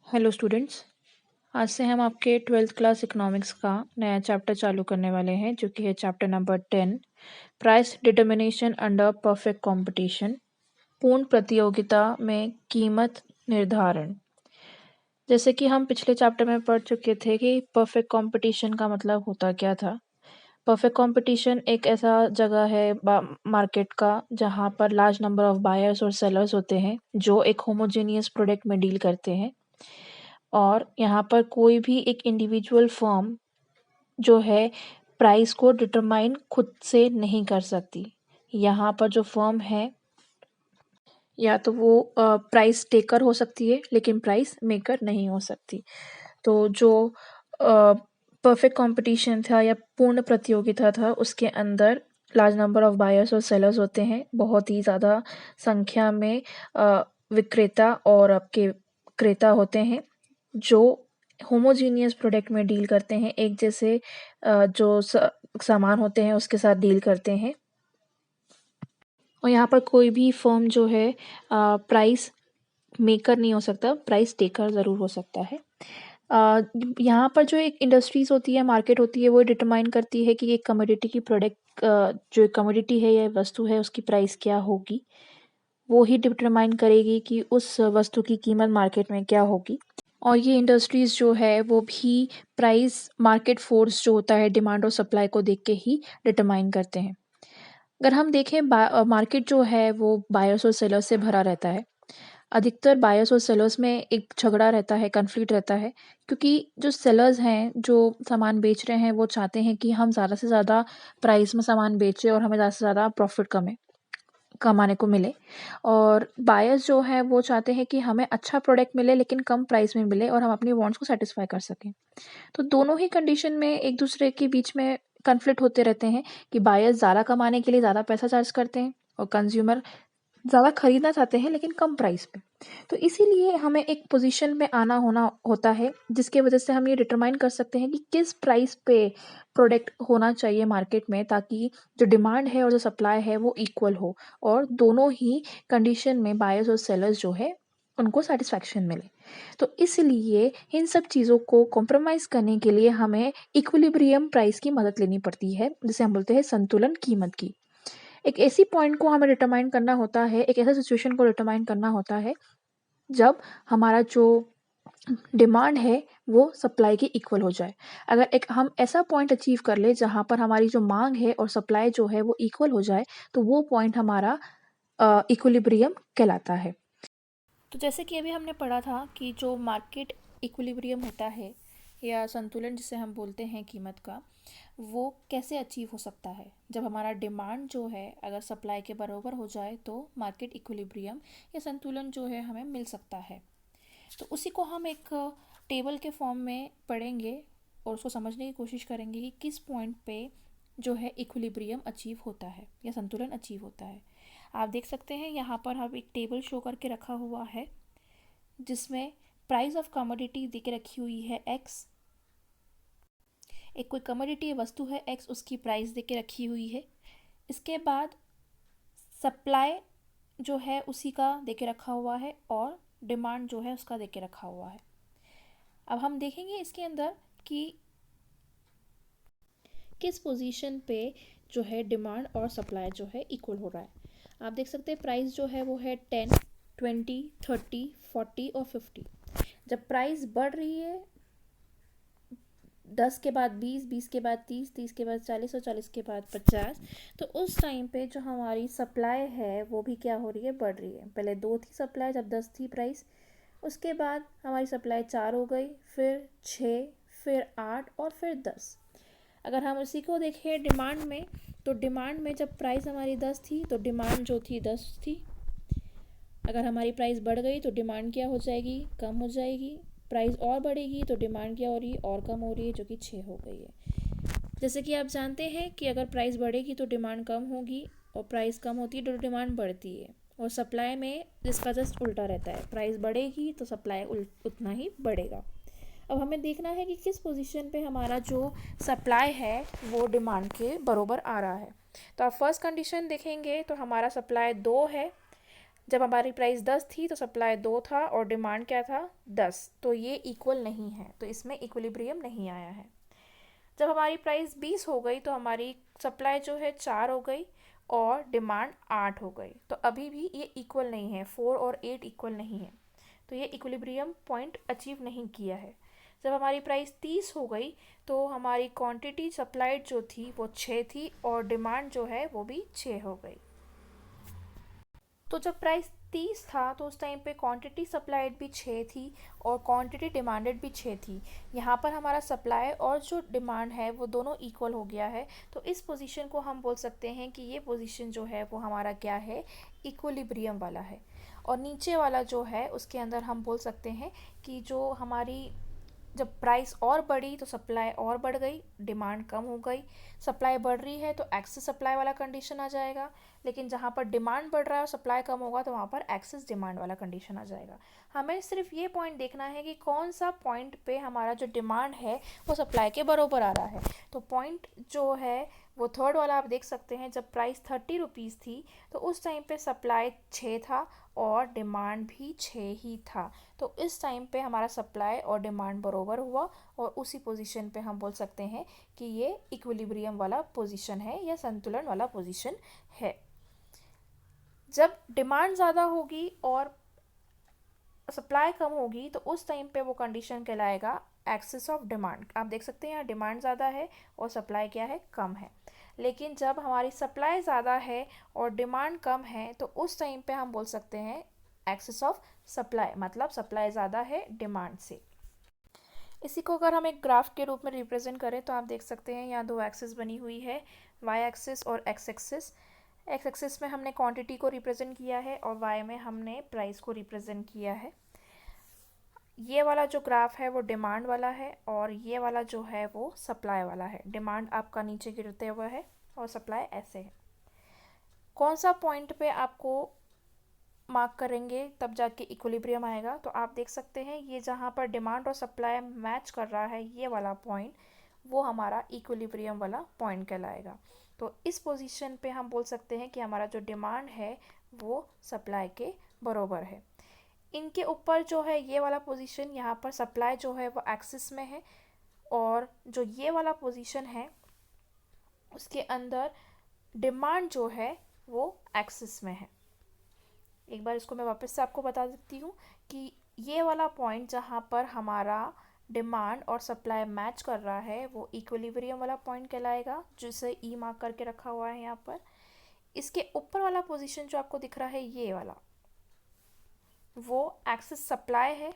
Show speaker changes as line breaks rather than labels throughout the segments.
Hello students. आज से हम आपके ट्वेल्थ क्लास इकोनॉमिक्स का नया चैप्टर चालू करने वाले हैं, जो कि है chapter number 10, price determination under perfect competition, पूर्ण प्रतियोगिता में कीमत निर्धारण। जैसे कि हम पिछले चैप्टर में पढ़ चुके थे कि परफेक्ट कंपटीशन का मतलब होता क्या था। परफेक्ट कंपटीशन एक ऐसा जगह है मार्केट का जहाँ पर लार्ज नंबर ऑफ बायर्स और सेलर्स होते हैं जो एक होमोजेनियस प्रोडक्ट में डील करते हैं, और यहाँ पर कोई भी एक इंडिविजुअल फर्म जो है प्राइस को डिटरमाइन खुद से नहीं कर सकती। यहाँ पर जो फर्म है या तो वो प्राइस टेकर हो सकती है लेकिन प्राइस मेकर नहीं हो सकती। तो जो परफेक्ट कंपटीशन था या पूर्ण प्रतियोगिता था, उसके अंदर लार्ज नंबर ऑफ बायर्स और सेलर्स होते हैं, बहुत ही ज़्यादा संख्या में विक्रेता और आपके क्रेता होते हैं जो होमोजीनियस प्रोडक्ट में डील करते हैं, एक जैसे जो सामान होते हैं उसके साथ डील करते हैं। और यहाँ पर कोई भी फर्म जो है प्राइस मेकर नहीं हो सकता, प्राइस टेकर ज़रूर हो सकता है। यहाँ पर जो एक इंडस्ट्रीज़ होती है, मार्केट होती है, वो डिटरमाइन करती है कि एक कमोडिटी की प्रोडक्ट जो कमोडिटी है या वस्तु है उसकी प्राइस क्या होगी। वो ही डिटरमाइन करेगी कि उस वस्तु की कीमत मार्केट में क्या होगी। और ये इंडस्ट्रीज़ जो है वो भी प्राइस मार्केट फोर्स जो होता है, डिमांड और सप्लाई को देख के ही डिटरमाइन करते हैं। अगर हम देखें मार्केट जो है वो बायर्स और सेलर्स से भरा रहता है। अधिकतर बायर्स और सेलर्स में एक झगड़ा रहता है, कॉन्फ्लिक्ट रहता है, क्योंकि जो सेलर्स हैं, जो सामान बेच रहे हैं, वो चाहते हैं कि हम ज़्यादा से ज़्यादा प्राइस में सामान बेचें और हमें ज़्यादा से ज़्यादा प्रॉफिट कमाने को मिले। और बायर्स जो है वो चाहते हैं कि हमें अच्छा प्रोडक्ट मिले लेकिन कम प्राइस में मिले और हम अपनी वांट्स को सेटिस्फाई कर सकें। तो दोनों ही कंडीशन में एक दूसरे के बीच में कॉन्फ्लिक्ट होते रहते हैं कि बायर्स ज़्यादा कमाने के लिए ज़्यादा पैसा चार्ज करते हैं और कंज्यूमर ज़्यादा खरीदना चाहते हैं लेकिन कम प्राइस पे। तो इसीलिए हमें एक पोजीशन में आना होना होता है जिसकी वजह से हम ये डिटरमाइन कर सकते हैं कि किस प्राइस पे प्रोडक्ट होना चाहिए मार्केट में, ताकि जो डिमांड है और जो सप्लाई है वो इक्वल हो और दोनों ही कंडीशन में बायर्स और सेलर्स जो है उनको सेटिस्फैक्शन मिले। तो इसलिए इन सब चीज़ों को कॉम्प्रोमाइज़ करने के लिए हमें इक्विलिब्रियम प्राइस की मदद लेनी पड़ती है, जिसे हम बोलते हैं संतुलन कीमत की। एक ऐसी पॉइंट को हमें डिटरमाइन करना होता है, एक ऐसा सिचुएशन को डिटरमाइन करना होता है जब हमारा जो डिमांड है वो सप्लाई के इक्वल हो जाए। अगर एक हम ऐसा पॉइंट अचीव कर ले जहाँ पर हमारी जो मांग है और सप्लाई जो है वो इक्वल हो जाए, तो वो पॉइंट हमारा इक्विलिब्रियम कहलाता है। तो जैसे कि अभी हमने पढ़ा था कि जो मार्केट इक्विलिब्रियम होता है या संतुलन जिसे हम बोलते हैं कीमत का, वो कैसे अचीव हो सकता है। जब हमारा डिमांड जो है अगर सप्लाई के बराबर हो जाए तो मार्केट इक्विलिब्रियम या संतुलन जो है हमें मिल सकता है। तो उसी को हम एक टेबल के फॉर्म में पढ़ेंगे और उसको समझने की कोशिश करेंगे कि किस पॉइंट पे जो है इक्विलिब्रियम अचीव होता है या संतुलन अचीव होता है। आप देख सकते हैं यहाँ पर हम एक टेबल शो करके रखा हुआ है जिसमें प्राइस ऑफ कमोडिटी दे के रखी हुई है एक्स। एक कोई कमोडिटी वस्तु है एक्स, उसकी प्राइस दे के रखी हुई है। इसके बाद सप्लाई जो है उसी का दे के रखा हुआ है और डिमांड जो है उसका दे के रखा हुआ है। अब हम देखेंगे इसके अंदर कि किस पोजीशन पे जो है डिमांड और सप्लाई जो है इक्वल हो रहा है। आप देख सकते हैं प्राइस जो है वो है 10, 20, 30, 40 और 50। जब प्राइस बढ़ रही है 10 के बाद 20, 20 के बाद 30, 30 के बाद 40 और 40 के बाद 50, तो उस टाइम पे जो हमारी सप्लाई है वो भी क्या हो रही है, बढ़ रही है। पहले 2 थी सप्लाई जब 10 थी प्राइस, उसके बाद हमारी सप्लाई 4 हो गई, फिर 6, फिर 8 और फिर 10। अगर हम उसी को देखें डिमांड में, तो डिमांड में जब प्राइस हमारी 10 थी तो डिमांड जो थी 10 थी। अगर हमारी प्राइस बढ़ गई तो डिमांड क्या हो जाएगी, कम हो जाएगी। प्राइस और बढ़ेगी तो डिमांड क्या हो रही है, और कम हो रही है, जो कि 6 हो गई है। जैसे कि आप जानते हैं कि अगर प्राइस बढ़ेगी तो डिमांड कम होगी और प्राइस कम होती है तो डिमांड बढ़ती है। और सप्लाई में इसका जस्ट उल्टा रहता है, प्राइस बढ़ेगी तो सप्लाई उतना ही बढ़ेगा। अब हमें देखना है कि किस पोजीशन पे हमारा जो सप्लाई है वो डिमांड के बराबर आ रहा है। तो आप फर्स्ट कंडीशन देखेंगे तो हमारा सप्लाई 2 है, जब हमारी प्राइस 10 थी तो सप्लाई 2 था और डिमांड क्या था 10, तो ये इक्वल नहीं है, तो इसमें इक्विलिब्रियम नहीं आया है। जब हमारी प्राइस 20 हो गई तो हमारी सप्लाई जो है 4 हो गई और डिमांड 8 हो गई, तो अभी भी ये इक्वल नहीं है, 4 और 8 इक्वल नहीं है, तो ये इक्विलिब्रियम पॉइंट अचीव नहीं किया है। जब हमारी प्राइस 30 हो गई तो हमारी क्वांटिटी सप्लाइड जो थी वो 6 थी और डिमांड जो है वो भी 6 हो गई। तो जब प्राइस 30 था तो उस टाइम पे क्वांटिटी सप्लाइड भी 6 थी और क्वांटिटी डिमांडेड भी 6 थी। यहाँ पर हमारा सप्लाई और जो डिमांड है वो दोनों इक्वल हो गया है, तो इस पोजीशन को हम बोल सकते हैं कि ये पोजीशन जो है वो हमारा क्या है, इक्विलिब्रियम वाला है। और नीचे वाला जो है उसके अंदर हम बोल सकते हैं कि जो हमारी जब प्राइस और बढ़ी तो सप्लाई और बढ़ गई, डिमांड कम हो गई। सप्लाई बढ़ रही है तो एक्सेस सप्लाई वाला कंडीशन आ जाएगा, लेकिन जहाँ पर डिमांड बढ़ रहा है और सप्लाई कम होगा तो वहाँ पर एक्सेस डिमांड वाला कंडीशन आ जाएगा। हमें सिर्फ ये पॉइंट देखना है कि कौन सा पॉइंट पे हमारा जो डिमांड है वो सप्लाई के बराबर आ रहा है। तो पॉइंट जो है वो थर्ड वाला आप देख सकते हैं, जब प्राइस 30 रुपीज़ थी तो उस टाइम पे सप्लाई 6 था और डिमांड भी 6 ही था, तो इस टाइम पे हमारा सप्लाई और डिमांड बराबर हुआ और उसी पोजीशन पे हम बोल सकते हैं कि ये इक्विलिब्रियम वाला पोजीशन है या संतुलन वाला पोजीशन है। जब डिमांड ज़्यादा होगी और सप्लाई कम होगी तो उस टाइम पे वो कंडीशन कहलाएगा एक्सेस ऑफ डिमांड। आप देख सकते हैं यहाँ डिमांड ज़्यादा है और सप्लाई क्या है, कम है। लेकिन जब हमारी सप्लाई ज़्यादा है और डिमांड कम है तो उस टाइम पे हम बोल सकते हैं एक्सेस ऑफ सप्लाई, मतलब सप्लाई ज़्यादा है डिमांड से। इसी को अगर हम एक ग्राफ के रूप में रिप्रेजेंट करें तो आप देख सकते हैं यहाँ दो एक्सिस बनी हुई है, वाई एक्सिस और एक्स एक्सिस। एक्स एक्सिस में हमने क्वांटिटी को रिप्रेजेंट किया है और वाई में हमने प्राइस को रिप्रेजेंट किया है। ये वाला जो ग्राफ है वो डिमांड वाला है और ये वाला जो है वो सप्लाई वाला है। डिमांड आपका नीचे गिरते हुए है और सप्लाई ऐसे है। कौन सा पॉइंट पे आपको मार्क करेंगे तब जाके इक्विलिब्रियम आएगा, तो आप देख सकते हैं ये जहाँ पर डिमांड और सप्लाई मैच कर रहा है ये वाला पॉइंट, वो हमारा इक्विलिब्रियम वाला पॉइंट कहलाएगा। तो इस पोजीशन पे हम बोल सकते हैं कि हमारा जो डिमांड है वो सप्लाई के बराबर है। इनके ऊपर जो है ये वाला पोजीशन, यहाँ पर सप्लाई जो है वो एक्सिस में है और जो ये वाला पोजीशन है उसके अंदर डिमांड जो है वो एक्सिस में है। एक बार इसको मैं वापस से आपको बता देती हूँ कि ये वाला पॉइंट जहाँ पर हमारा डिमांड और सप्लाई मैच कर रहा है वो इक्विलिब्रियम वाला पॉइंट कहलाएगा, जिसे ई मार्क करके रखा हुआ है यहाँ पर। इसके ऊपर वाला पोजीशन जो आपको दिख रहा है ये वाला, वो एक्सिस सप्लाई है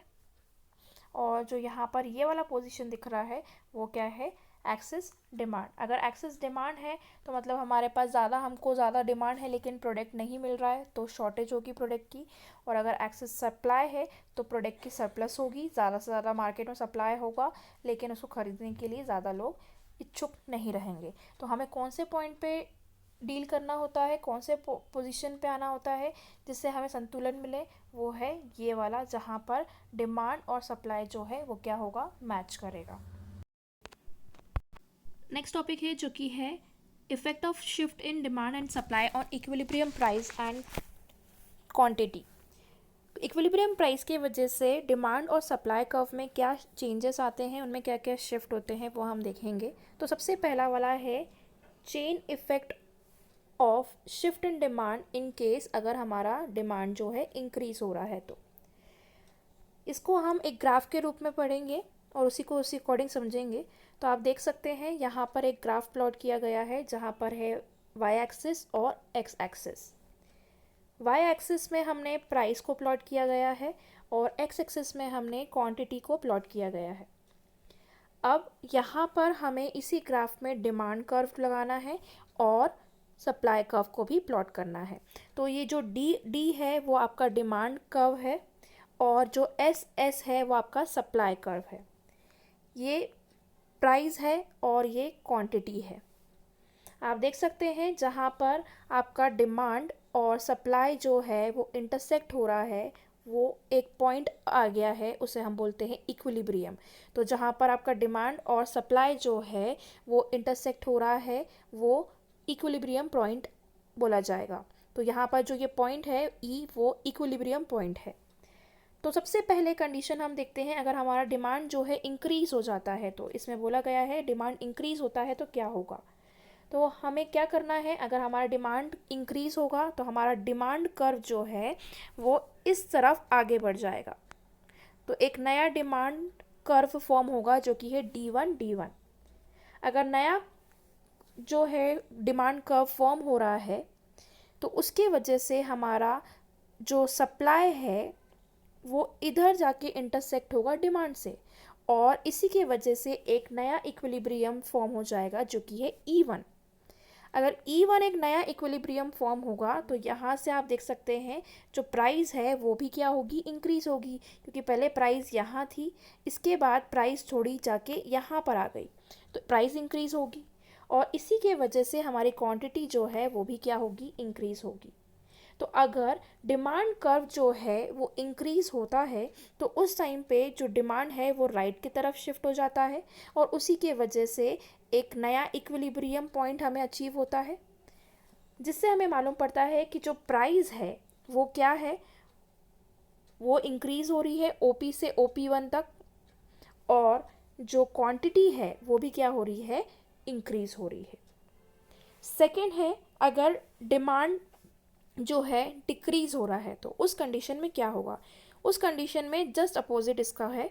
और जो यहाँ पर ये वाला पोजीशन दिख रहा है वो क्या है, एक्सेस डिमांड। अगर एक्सेस डिमांड है तो मतलब हमारे पास हमको ज़्यादा डिमांड है लेकिन प्रोडक्ट नहीं मिल रहा है तो शॉर्टेज होगी प्रोडक्ट की। और अगर एक्सेस सप्लाई है तो प्रोडक्ट की सरप्लस होगी, ज़्यादा से ज़्यादा मार्केट में सप्लाई होगा लेकिन उसको ख़रीदने के लिए ज़्यादा लोग इच्छुक नहीं रहेंगे। तो हमें कौन से पॉइंट पे डील करना होता है, कौन से पोजीशन पे आना होता है जिससे हमें संतुलन मिले, वो है ये वाला जहाँ पर डिमांड और सप्लाई जो है वो क्या होगा, मैच करेगा। नेक्स्ट टॉपिक है जो कि है effect of shift in demand and supply on equilibrium price and quantity. Equilibrium price की वजह से डिमांड और सप्लाई कर्व में क्या चेंजेस आते हैं, उनमें क्या क्या शिफ्ट होते हैं वो हम देखेंगे। तो सबसे पहला वाला है chain effect of shift in demand in case अगर हमारा डिमांड जो है इंक्रीज हो रहा है। तो इसको हम एक ग्राफ के रूप में पढ़ेंगे और उसी अकॉर्डिंग समझेंगे। तो आप देख सकते हैं यहाँ पर एक ग्राफ प्लॉट किया गया है जहाँ पर है वाई एक्सिस और एक्स एक्सिस। वाई एक्सिस में हमने प्राइस को प्लॉट किया गया है और एक्स एक्सिस में हमने क्वांटिटी को प्लॉट किया गया है। अब यहाँ पर हमें इसी ग्राफ में डिमांड कर्व लगाना है और सप्लाई कर्व को भी प्लॉट करना है। तो ये जो डी है वो आपका डिमांड कर्व है और जो एस है वो आपका सप्लाई कर्व है। ये प्राइस है और ये क्वांटिटी है। आप देख सकते हैं जहाँ पर आपका डिमांड और सप्लाई जो है वो इंटरसेक्ट हो रहा है, वो एक पॉइंट आ गया है, उसे हम बोलते हैं इक्विलिब्रियम। तो जहाँ पर आपका डिमांड और सप्लाई जो है वो इंटरसेक्ट हो रहा है वो इक्विलिब्रियम पॉइंट बोला जाएगा। तो यहाँ पर जो ये पॉइंट है ई, वो इक्विलिब्रियम पॉइंट है। तो सबसे पहले कंडीशन हम देखते हैं, अगर हमारा डिमांड जो है इंक्रीज हो जाता है, तो इसमें बोला गया है डिमांड इंक्रीज होता है तो क्या होगा। तो हमें क्या करना है, अगर हमारा डिमांड इंक्रीज होगा तो हमारा डिमांड कर्व जो है वो इस तरफ आगे बढ़ जाएगा। तो एक नया डिमांड कर्व फॉर्म होगा जो कि है D1 D1। अगर नया जो है डिमांड कर्व फॉर्म हो रहा है तो उसके वजह से हमारा जो सप्लाई है वो इधर जाके इंटरसेक्ट होगा डिमांड से, और इसी के वजह से एक नया इक्विलिब्रियम फॉर्म हो जाएगा जो कि है E1। अगर E1 एक नया इक्विलिब्रियम फॉर्म होगा तो यहाँ से आप देख सकते हैं जो प्राइस है वो भी क्या होगी, इंक्रीज होगी, क्योंकि पहले प्राइस यहाँ थी, इसके बाद प्राइस थोड़ी जाके यहाँ पर आ गई, तो प्राइस इंक्रीज होगी, और इसी के वजह से हमारी क्वांटिटी जो है वो भी क्या होगी, इंक्रीज होगी। तो अगर डिमांड कर्व जो है वो इंक्रीज होता है तो उस टाइम पे जो डिमांड है वो राइट की तरफ शिफ्ट हो जाता है, और उसी के वजह से एक नया इक्विलिब्रियम पॉइंट हमें अचीव होता है, जिससे हमें मालूम पड़ता है कि जो प्राइस है वो क्या है, वो इंक्रीज हो रही है OP से OP1 तक, और जो क्वांटिटी है वो भी क्या हो रही है, इंक्रीज हो रही है। सेकेंड है, अगर डिमांड जो है डिक्रीज हो रहा है तो उस कंडीशन में क्या होगा। उस कंडीशन में जस्ट अपोजिट इसका है।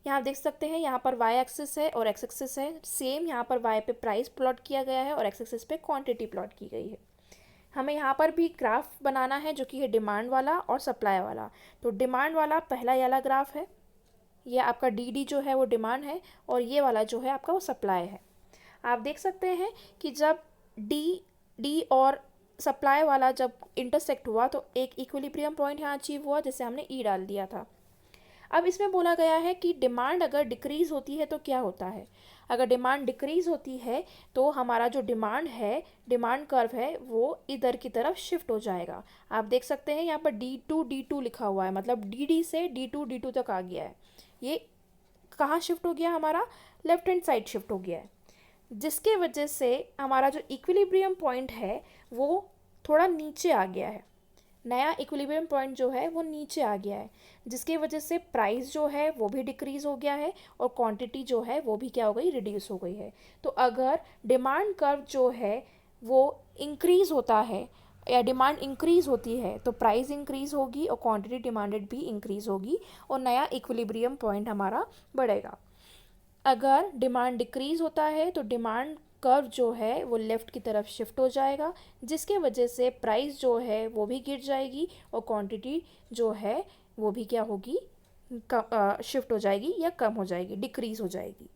यहाँ देख सकते हैं, यहाँ पर y एक्सिस है और x एक्सिस है, सेम यहाँ पर y पे प्राइस प्लॉट किया गया है और x एक्सिस पे क्वांटिटी प्लॉट की गई है। हमें यहाँ पर भी ग्राफ बनाना है जो कि है डिमांड वाला और सप्लाई वाला। तो डिमांड वाला पहला वाला ग्राफ है, ये आपका डी जो है वो डिमांड है, और ये वाला जो है आपका वो सप्लाई है। आप देख सकते हैं कि जब डी और सप्लाई वाला जब इंटरसेक्ट हुआ तो एक इक्विलिब्रियम पॉइंट यहाँ अचीव हुआ, जिसे हमने ई डाल दिया था। अब इसमें बोला गया है कि डिमांड अगर डिक्रीज होती है तो क्या होता है। अगर डिमांड डिक्रीज होती है तो हमारा जो डिमांड है, डिमांड कर्व है, वो इधर की तरफ शिफ्ट हो जाएगा। आप देख सकते हैं यहाँ पर D2 लिखा हुआ है, मतलब डी से D2 तक आ गया है। ये कहाँ शिफ्ट हो गया, हमारा लेफ्ट हैंड साइड शिफ्ट हो गया है, जिसके वजह से हमारा जो इक्विलिब्रियम पॉइंट है वो थोड़ा नीचे आ गया है। नया इक्विलिब्रियम पॉइंट जो है वो नीचे आ गया है, जिसके वजह से प्राइस जो है वो भी डिक्रीज हो गया है और क्वांटिटी जो है वो भी क्या हो गई, रिड्यूस हो गई है। तो अगर डिमांड कर्व जो है वो इंक्रीज होता है या डिमांड इंक्रीज होती है तो प्राइस इंक्रीज होगी और क्वांटिटी डिमांडेड भी इंक्रीज होगी और नया इक्विलिब्रियम पॉइंट हमारा बढ़ेगा। अगर डिमांड डिक्रीज होता है तो डिमांड कर्व जो है वो लेफ़्ट की तरफ शिफ्ट हो जाएगा, जिसके वजह से प्राइस जो है वो भी गिर जाएगी और क्वांटिटी जो है वो भी क्या होगी, शिफ्ट हो जाएगी या कम हो जाएगी, डिक्रीज हो जाएगी।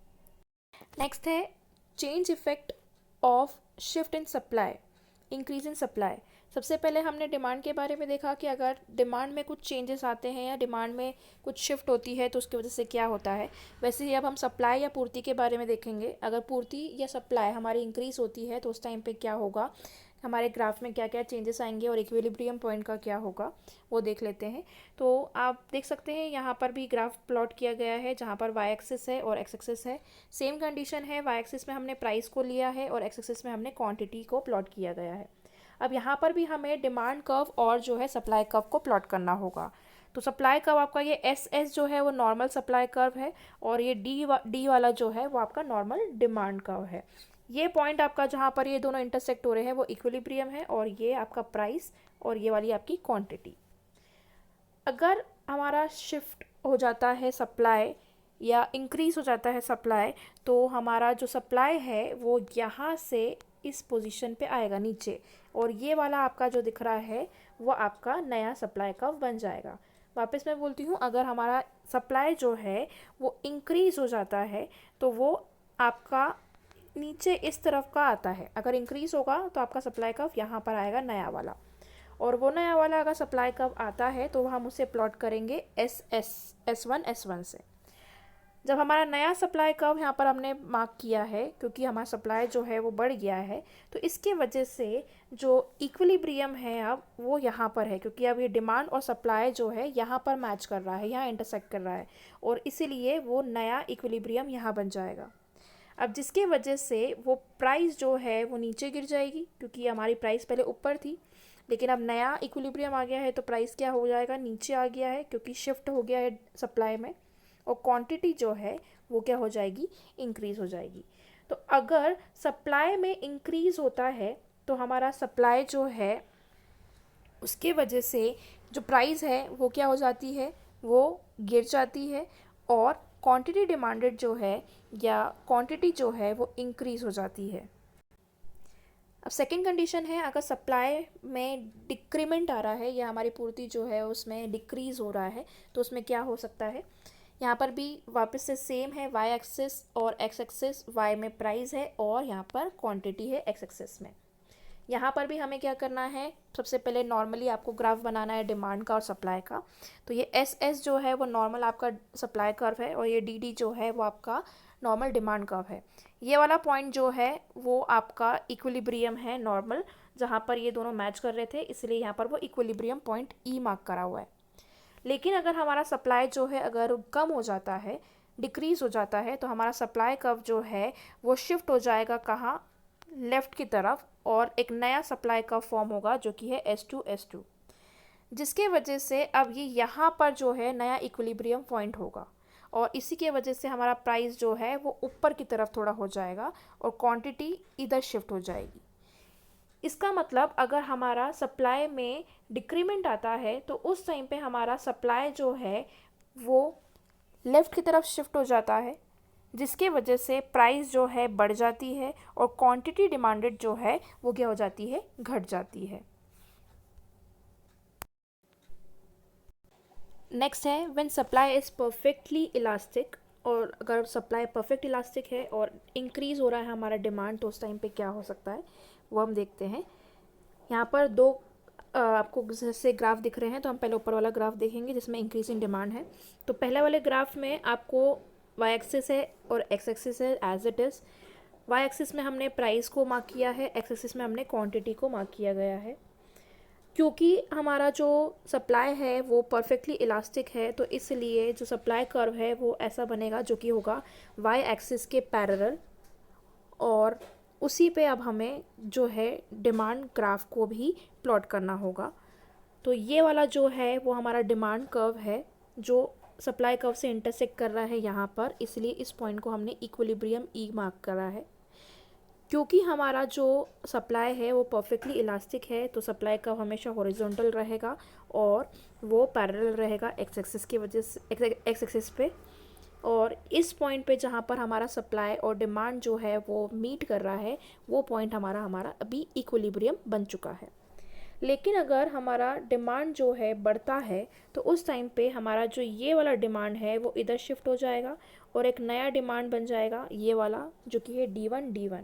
नेक्स्ट है change effect of shift in supply, increase in supply. सबसे पहले हमने डिमांड के बारे में देखा कि अगर डिमांड में कुछ चेंजेस आते हैं या डिमांड में कुछ शिफ्ट होती है तो उसकी वजह से क्या होता है। वैसे ही अब हम सप्लाई या पूर्ति के बारे में देखेंगे। अगर पूर्ति या सप्लाई हमारी इंक्रीज होती है तो उस टाइम पे क्या होगा, हमारे ग्राफ में क्या क्या चेंजेस आएंगे और इक्विलिब्रियम पॉइंट का क्या होगा वो देख लेते हैं। तो आप देख सकते हैं यहाँ पर भी ग्राफ प्लॉट किया गया है जहाँ पर y एक्सिस है और x एक्सिस है। सेम कंडीशन है, y एक्सिस में हमने प्राइस को लिया है और x एक्सिस में हमने क्वांटिटी को प्लॉट किया गया है। अब यहाँ पर भी हमें डिमांड कर्व और जो है सप्लाई कर्व को प्लॉट करना होगा। तो सप्लाई कर्व आपका ये एस जो है वो नॉर्मल सप्लाई कर्व है और ये डी वाला जो है वो आपका नॉर्मल डिमांड कर्व है। ये पॉइंट आपका जहाँ पर ये दोनों इंटरसेक्ट हो रहे हैं वो इक्विलिब्रियम है और ये आपका प्राइस और ये वाली आपकी क्वांटिटी। अगर हमारा शिफ्ट हो जाता है सप्लाई या इंक्रीज हो जाता है सप्लाई तो हमारा जो सप्लाई है वो यहाँ से इस पोजीशन पे आएगा नीचे, और ये वाला आपका जो दिख रहा है वो आपका नया सप्लाई कर्व बन जाएगा। वापस मैं बोलती हूँ, अगर हमारा सप्लाई जो है वो इंक्रीज हो जाता है तो वो आपका नीचे इस तरफ का आता है। अगर इंक्रीज होगा तो आपका सप्लाई कर्व यहाँ पर आएगा नया वाला, और वो नया वाला अगर सप्लाई कर्व आता है तो हम उसे प्लॉट करेंगे S1 से। जब हमारा नया सप्लाई कर्व यहाँ पर हमने मार्क किया है, क्योंकि हमारा सप्लाई जो है वो बढ़ गया है तो इसके वजह से जो इक्विलिब्रियम है अब वो यहाँ पर है, क्योंकि अब ये डिमांड और सप्लाई जो है यहाँ पर मैच कर रहा है, यहाँ इंटरसेक्ट कर रहा है, और इसीलिए वो नया इक्विलिब्रियम यहाँ बन जाएगा। अब जिसके वजह से वो प्राइस जो है वो नीचे गिर जाएगी, क्योंकि हमारी प्राइस पहले ऊपर थी, लेकिन अब नया इक्विलिब्रियम आ गया है तो प्राइस क्या हो जाएगा, नीचे आ गया है क्योंकि शिफ्ट हो गया है सप्लाई में, और क्वांटिटी जो है वो क्या हो जाएगी, इंक्रीज़ हो जाएगी। तो अगर सप्लाई में इंक्रीज़ होता है तो हमारा सप्लाई जो है उसके वजह से जो प्राइस है वो क्या हो जाती है, वो गिर जाती है, और क्वांटिटी डिमांडेड जो है या क्वांटिटी जो है वो इंक्रीज़ हो जाती है। अब सेकंड कंडीशन है, अगर सप्लाई में डिक्रीमेंट आ रहा है या हमारी पूर्ति जो है उसमें डिक्रीज़ हो रहा है, तो उसमें क्या हो सकता है। यहाँ पर भी वापस से सेम है, वाई एक्सिस और एक्स एक्सिस, वाई में प्राइस है और यहाँ पर क्वांटिटी है एक्स एक्सिस में। यहाँ पर भी हमें क्या करना है, सबसे पहले नॉर्मली आपको ग्राफ बनाना है डिमांड का और सप्लाई का। तो ये एस एस जो है वो नॉर्मल आपका सप्लाई कर्व है, और ये डी डी जो है वो आपका नॉर्मल डिमांड कर्व है। ये वाला पॉइंट जो है वो आपका इक्विलिब्रियम है नॉर्मल, जहाँ पर ये दोनों मैच कर रहे थे, इसलिए यहाँ पर वो इक्विलिब्रियम पॉइंट ई मार्क करा हुआ है। लेकिन अगर हमारा सप्लाई जो है अगर कम हो जाता है, डिक्रीज़ हो जाता है, तो हमारा सप्लाई कर्व जो है वो शिफ्ट हो जाएगा कहाँ, लेफ़्ट की तरफ, और एक नया सप्लाई कर्व फॉर्म होगा जो कि है S2 जिसके वजह से अब ये यहाँ पर जो है नया इक्विलिब्रियम पॉइंट होगा, और इसी के वजह से हमारा प्राइस जो है वो ऊपर की तरफ थोड़ा हो जाएगा और क्वांटिटी इधर शिफ्ट हो जाएगी। इसका मतलब अगर हमारा सप्लाई में डिक्रीमेंट आता है तो उस टाइम पे हमारा सप्लाई जो है वो लेफ़्ट की तरफ शिफ्ट हो जाता है, जिसके वजह से प्राइस जो है बढ़ जाती है और क्वांटिटी डिमांडेड जो है वो क्या हो जाती है, घट जाती है। नेक्स्ट है when supply is perfectly elastic, और अगर सप्लाई परफेक्ट इलास्टिक है और इंक्रीज़ हो रहा है हमारा डिमांड, तो उस टाइम पे क्या हो सकता है वो हम देखते हैं। यहाँ पर दो आपको जैसे ग्राफ दिख रहे हैं, तो हम पहले ऊपर वाला ग्राफ देखेंगे जिसमें इंक्रीज इन डिमांड है। तो पहले वाले ग्राफ में आपको वाई एक्सिस है और एक्स एक्सिस है as it is. Y axis में हमने प्राइस को मार्क किया है, एक्स एक्सिस में हमने क्वांटिटी को मार्क किया गया है। क्योंकि हमारा जो सप्लाई है वो परफेक्टली इलास्टिक है, तो इसलिए जो सप्लाई कर्व है वो ऐसा बनेगा जो कि होगा वाई एक्सिस के पैरेलल, और उसी पे अब हमें जो है डिमांड ग्राफ को भी प्लॉट करना होगा। तो ये वाला जो है वो हमारा डिमांड कर्व है जो सप्लाई कर्व से इंटरसेक्ट कर रहा है यहाँ पर, इसलिए इस पॉइंट को हमने इक्विलिब्रियम ई मार्क करा है। क्योंकि हमारा जो सप्लाई है वो परफेक्टली इलास्टिक है, तो सप्लाई कर्व हमेशा हॉरिजॉन्टल रहेगा और वो पैरेलल रहेगा एक्स एक्सिस की वजह से, एक्स एक्सिस पे। और इस पॉइंट पे जहाँ पर हमारा सप्लाई और डिमांड जो है वो मीट कर रहा है, वो पॉइंट हमारा अभी इक्विलिब्रियम बन चुका है। लेकिन अगर हमारा डिमांड जो है बढ़ता है, तो उस टाइम पे हमारा जो ये वाला डिमांड है वो इधर शिफ्ट हो जाएगा और एक नया डिमांड बन जाएगा ये वाला जो कि है D1,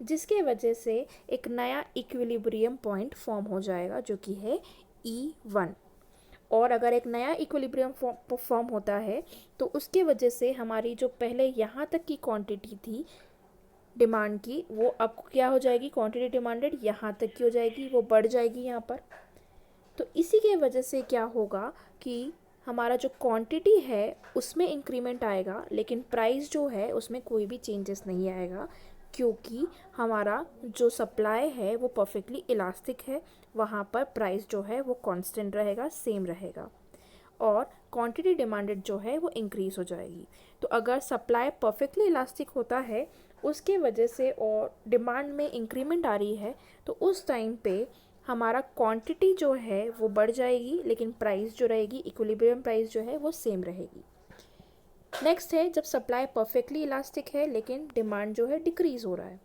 जिसके वजह से एक नया इक्विलिब्रियम पॉइंट फॉर्म हो जाएगा जो कि है E1। और अगर एक नया इक्विलिब्रियम फॉर्म होता है तो उसके वजह से हमारी जो पहले यहाँ तक की क्वांटिटी थी डिमांड की, वो अब क्या हो जाएगी, क्वांटिटी डिमांडेड यहाँ तक की हो जाएगी, वो बढ़ जाएगी यहाँ पर। तो इसी के वजह से क्या होगा कि हमारा जो क्वांटिटी है उसमें इंक्रीमेंट आएगा, लेकिन प्राइस जो है उसमें कोई भी चेंजेस नहीं आएगा, क्योंकि हमारा जो सप्लाई है वो परफेक्टली इलास्टिक है, वहाँ पर प्राइस जो है वो कांस्टेंट रहेगा, सेम रहेगा, और क्वांटिटी डिमांडेड जो है वो इंक्रीज़ हो जाएगी। तो अगर सप्लाई परफेक्टली इलास्टिक होता है उसके वजह से और डिमांड में इंक्रीमेंट आ रही है, तो उस टाइम पे हमारा क्वांटिटी जो है वो बढ़ जाएगी, लेकिन प्राइस जो रहेगी, इक्विलिब्रियम प्राइस जो है वो सेम रहेगी। नेक्स्ट है जब सप्लाई परफेक्टली इलास्टिक है लेकिन डिमांड जो है डिक्रीज़ हो रहा है,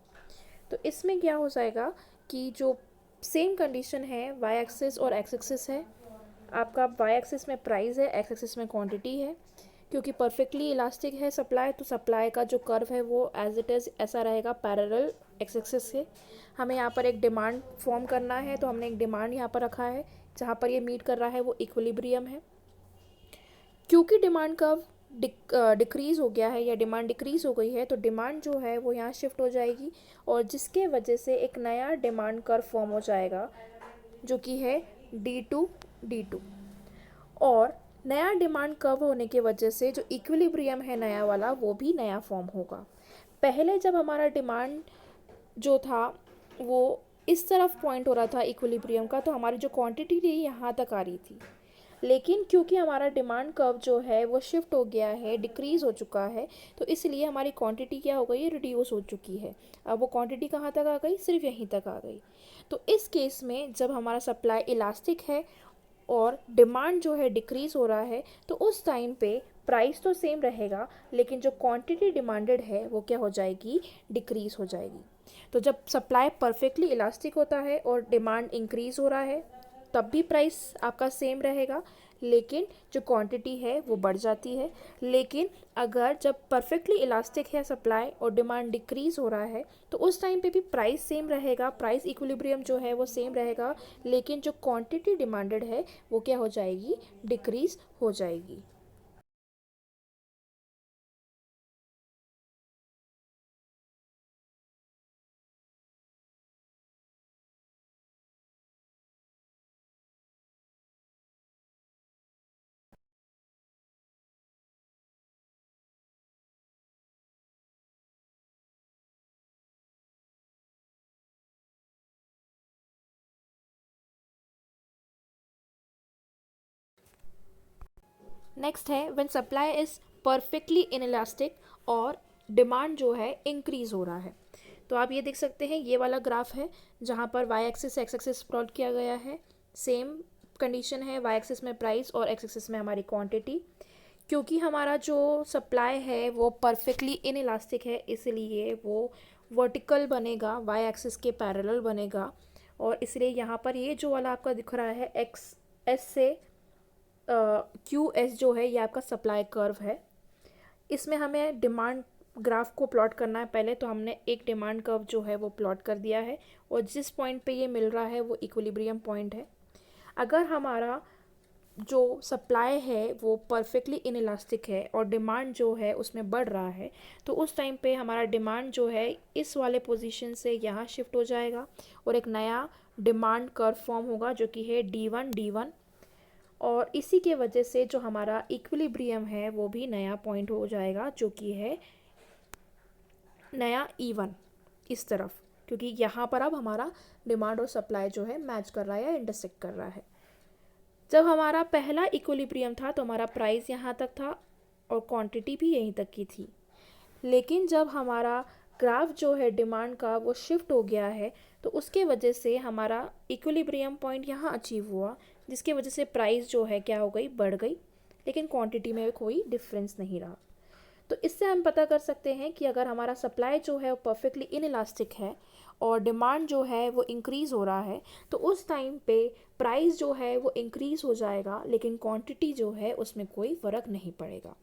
तो इसमें क्या हो जाएगा कि जो सेम कंडीशन है वाई एक्सिस और एक्स एक्सिस है, आपका वाई एक्सिस में प्राइस है, एक्स एक्सिस में क्वांटिटी है। क्योंकि परफेक्टली इलास्टिक है सप्लाई, तो सप्लाई का जो कर्व है वो एज इट इज़ ऐसा रहेगा पैरेलल एक्स एक्सिस से। हमें यहाँ पर एक डिमांड फॉर्म करना है, तो हमने एक डिमांड यहाँ पर रखा है, जहाँ पर ये मीट कर रहा है वो इक्विलिब्रियम है। क्योंकि डिमांड कर्व डिक्रीज़ हो गया है या डिमांड डिक्रीज़ हो गई है, तो डिमांड जो है वो यहाँ शिफ्ट हो जाएगी, और जिसके वजह से एक नया डिमांड कर्व फॉर्म हो जाएगा जो कि है D2, और नया डिमांड कर्व होने की वजह से जो इक्विलिब्रियम है नया वाला वो भी नया फॉर्म होगा। पहले जब हमारा डिमांड जो था वो इस तरफ पॉइंट हो रहा था इक्विलिब्रियम का, तो हमारी जो क्वांटिटी थी यहाँ तक आ रही थी। लेकिन क्योंकि हमारा डिमांड कर्व जो है वो शिफ्ट हो गया है, डिक्रीज़ हो चुका है, तो इसलिए हमारी क्वांटिटी क्या हो गई है, रिड्यूस हो चुकी है। अब वो क्वांटिटी कहाँ तक आ गई, सिर्फ यहीं तक आ गई। तो इस केस में जब हमारा सप्लाई इलास्टिक है और डिमांड जो है डिक्रीज़ हो रहा है, तो उस टाइम पे प्राइस तो सेम रहेगा, लेकिन जो क्वांटिटी डिमांडेड है वो क्या हो जाएगी, डिक्रीज़ हो जाएगी। तो जब सप्लाई परफेक्टली इलास्टिक होता है और डिमांड इंक्रीज़ हो रहा है, तब भी प्राइस आपका सेम रहेगा, लेकिन जो क्वांटिटी है वो बढ़ जाती है। लेकिन अगर जब परफेक्टली इलास्टिक है सप्लाई और डिमांड डिक्रीज़ हो रहा है, तो उस टाइम पे भी प्राइस सेम रहेगा, प्राइस इक्विलिब्रियम जो है वो सेम रहेगा, लेकिन जो क्वांटिटी डिमांडेड है वो क्या हो जाएगी, डिक्रीज़ हो जाएगी। नेक्स्ट है when supply is perfectly inelastic और डिमांड जो है इंक्रीज़ हो रहा है। तो आप ये देख सकते हैं, ये वाला ग्राफ है जहाँ पर Y axis X axis plot किया गया है। सेम कंडीशन है, वाई एक्सिस में प्राइस और एक्स एक्सिस में हमारी क्वांटिटी। क्योंकि हमारा जो सप्लाई है वो परफेक्टली इनइलास्टिक है, इसलिए वो वर्टिकल बनेगा, वाई एक्सिस के पैरेलल बनेगा, और इसलिए यहाँ पर ये जो वाला आपका दिख रहा है एक्स एस से क्यू एस जो है, ये आपका सप्लाई कर्व है। इसमें हमें डिमांड ग्राफ को प्लॉट करना है पहले, तो हमने एक डिमांड कर्व जो है वो प्लॉट कर दिया है, और जिस पॉइंट पे ये मिल रहा है वो इक्विलिब्रियम पॉइंट है। अगर हमारा जो सप्लाई है वो परफेक्टली इनइलास्टिक है और डिमांड जो है उसमें बढ़ रहा है, तो उस टाइम पे हमारा डिमांड जो है इस वाले पोजीशन से यहाँ शिफ्ट हो जाएगा और एक नया डिमांड कर्व फॉर्म होगा जो कि है D1, और इसी के वजह से जो हमारा इक्विलिब्रियम है वो भी नया पॉइंट हो जाएगा जो कि है नया E1 इस तरफ, क्योंकि यहाँ पर अब हमारा डिमांड और सप्लाई जो है मैच कर रहा है या इंटरसेक्ट कर रहा है। जब हमारा पहला इक्विलिब्रियम था तो हमारा प्राइस यहाँ तक था और क्वांटिटी भी यहीं तक की थी। लेकिन जब हमारा ग्राफ जो है डिमांड का वो शिफ्ट हो गया है, तो उसके वजह से हमारा इक्विलिब्रियम पॉइंट यहाँ अचीव हुआ, जिसके वजह से प्राइस जो है क्या हो गई, बढ़ गई, लेकिन क्वांटिटी में कोई डिफरेंस नहीं रहा। तो इससे हम पता कर सकते हैं कि अगर हमारा सप्लाई जो है वो परफेक्टली इनइलास्टिक है और डिमांड जो है वो इंक्रीज़ हो रहा है, तो उस टाइम पे प्राइस जो है वो इंक्रीज़ हो जाएगा, लेकिन क्वांटिटी जो है उसमें कोई फ़र्क नहीं पड़ेगा।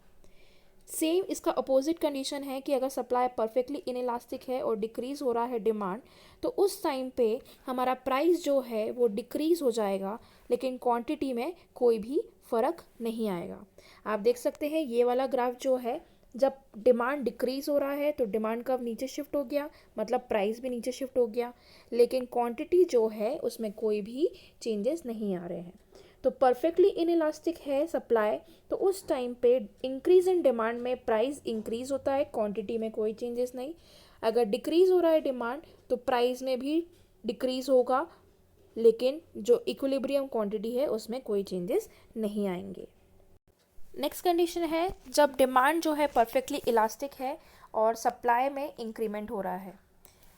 सेम इसका अपोजिट कंडीशन है कि अगर सप्लाई परफेक्टली इनइलास्टिक है और डिक्रीज़ हो रहा है डिमांड, तो उस टाइम पे हमारा प्राइस जो है वो डिक्रीज़ हो जाएगा, लेकिन क्वांटिटी में कोई भी फ़र्क नहीं आएगा। आप देख सकते हैं ये वाला ग्राफ जो है, जब डिमांड डिक्रीज़ हो रहा है तो डिमांड कर्व नीचे शिफ्ट हो गया, मतलब प्राइस भी नीचे शिफ्ट हो गया, लेकिन क्वांटिटी जो है उसमें कोई भी चेंजेस नहीं आ रहे हैं। तो परफेक्टली इनइलास्टिक है सप्लाई, तो उस टाइम पे इंक्रीज़ इन डिमांड में प्राइस इंक्रीज़ होता है, क्वांटिटी में कोई चेंजेस नहीं। अगर डिक्रीज़ हो रहा है डिमांड, तो प्राइस में भी डिक्रीज़ होगा, लेकिन जो इक्विलिब्रियम क्वांटिटी है उसमें कोई चेंजेस नहीं आएंगे। नेक्स्ट कंडीशन है जब डिमांड जो है परफेक्टली इलास्टिक है और सप्लाई में इंक्रीमेंट हो रहा है।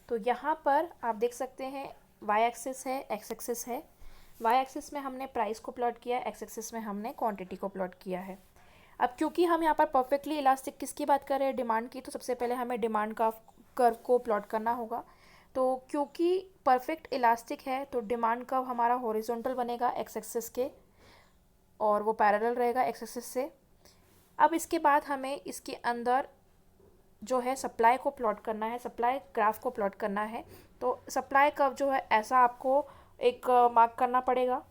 तो यहाँ पर आप देख सकते हैं वाई एक्सिस है, एक्स एक्सिस है। वाई एक्सिस में हमने प्राइस को प्लॉट किया, एक्स एक्सिस में हमने क्वांटिटी को प्लॉट किया है। अब क्योंकि हम यहाँ पर परफेक्टली इलास्टिक किसकी बात कर रहे हैं, डिमांड की, तो सबसे पहले हमें डिमांड का कर्व को प्लॉट करना होगा। तो क्योंकि परफेक्ट इलास्टिक है तो डिमांड कर्व हमारा हॉरिजॉन्टल बनेगा एक्स एक्सिस के, और वो पैरेलल रहेगा एक्स एक्सिस से। अब इसके बाद हमें इसके अंदर जो है सप्लाई को प्लॉट करना है, सप्लाई ग्राफ को प्लॉट करना है। तो सप्लाई कर्व जो है ऐसा आपको एक मार्क करना पड़ेगा।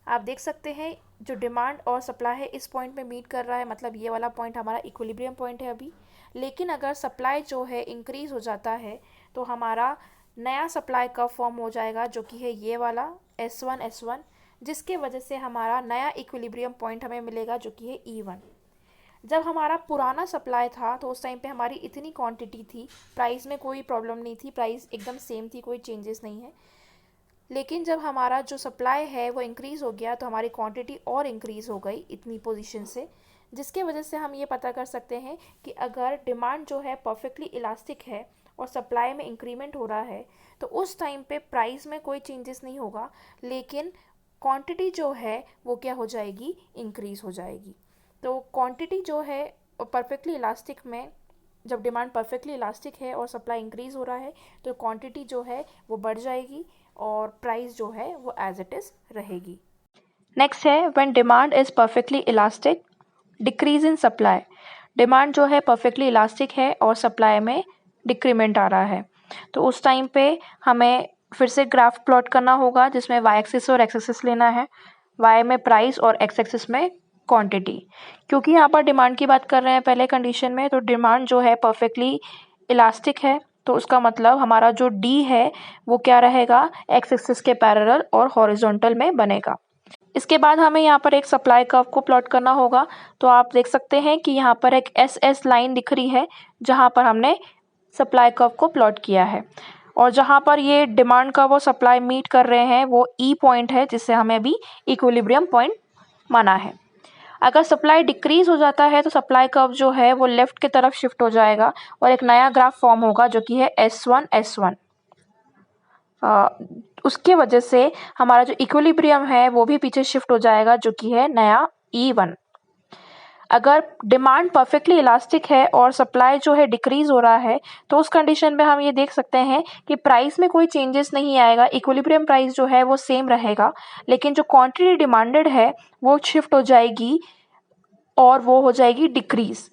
आप देख सकते हैं जो डिमांड और सप्लाई है इस पॉइंट में मीट कर रहा है, मतलब ये वाला पॉइंट हमारा इक्विलिब्रियम पॉइंट है अभी। लेकिन अगर सप्लाई जो है इंक्रीज़ हो जाता है तो हमारा नया सप्लाई कर्व फॉर्म हो जाएगा जो कि है ये वाला S1, जिसके वजह से हमारा नया इक्विलिब्रियम पॉइंट हमें मिलेगा जो कि है E1। जब हमारा पुराना सप्लाई था तो उस टाइम पे हमारी इतनी क्वांटिटी थी, प्राइस में कोई प्रॉब्लम नहीं थी, प्राइस एकदम सेम थी, कोई चेंजेस नहीं है। लेकिन जब हमारा जो सप्लाई है वो इंक्रीज़ हो गया तो हमारी क्वांटिटी और इंक्रीज़ हो गई इतनी पोजीशन से, जिसके वजह से हम ये पता कर सकते हैं कि अगर डिमांड जो है परफेक्टली इलास्टिक है और सप्लाई में इंक्रीमेंट हो रहा है तो उस टाइम पे प्राइस में कोई चेंजेस नहीं होगा, लेकिन क्वांटिटी जो है वो क्या हो जाएगी, इंक्रीज़ हो जाएगी। तो क्वांटिटी जो है परफेक्टली इलास्टिक में, जब डिमांड परफेक्टली इलास्टिक है और सप्लाई इंक्रीज़ हो रहा है तो क्वांटिटी जो है वो बढ़ जाएगी और प्राइस जो है वो एज इट इज़ रहेगी। नेक्स्ट है when demand is perfectly elastic, decrease in supply. Demand जो है परफेक्टली इलास्टिक है और सप्लाई में डिक्रीमेंट आ रहा है, तो उस टाइम पे हमें फिर से ग्राफ प्लॉट करना होगा जिसमें वाई एक्सिस और एक्स एक्सिस लेना है, वाई में प्राइस और एक्स एक्सिस में क्वांटिटी। क्योंकि यहाँ पर डिमांड की बात कर रहे हैं पहले कंडीशन में, तो डिमांड जो है परफेक्टली इलास्टिक है, तो उसका मतलब हमारा जो डी है वो क्या रहेगा, एक्स एक्सिस के पैरेलल और हॉरिजॉन्टल में बनेगा। इसके बाद हमें यहाँ पर एक सप्लाई कर्व को प्लॉट करना होगा, तो आप देख सकते हैं कि यहाँ पर एक एस एस लाइन दिख रही है जहाँ पर हमने सप्लाई कर्व को प्लॉट किया है, और जहाँ पर ये डिमांड कर्व और सप्लाई मीट कर रहे हैं वो ई पॉइंट है, जिससे हमें अभी इक्विलिब्रियम पॉइंट माना है। अगर सप्लाई डिक्रीज हो जाता है तो सप्लाई कर्व जो है वो लेफ्ट की तरफ शिफ्ट हो जाएगा और एक नया ग्राफ फॉर्म होगा जो कि है S1 उसके वजह से हमारा जो इक्विलिब्रियम है वो भी पीछे शिफ्ट हो जाएगा जो कि है नया E1। अगर डिमांड परफेक्टली इलास्टिक है और सप्लाई जो है डिक्रीज हो रहा है तो उस कंडीशन में हम ये देख सकते हैं कि प्राइस में कोई चेंजेस नहीं आएगा, इक्विलिब्रियम प्राइस जो है वो सेम रहेगा, लेकिन जो क्वांटिटी डिमांडेड है वो शिफ्ट हो जाएगी और वो हो जाएगी डिक्रीज,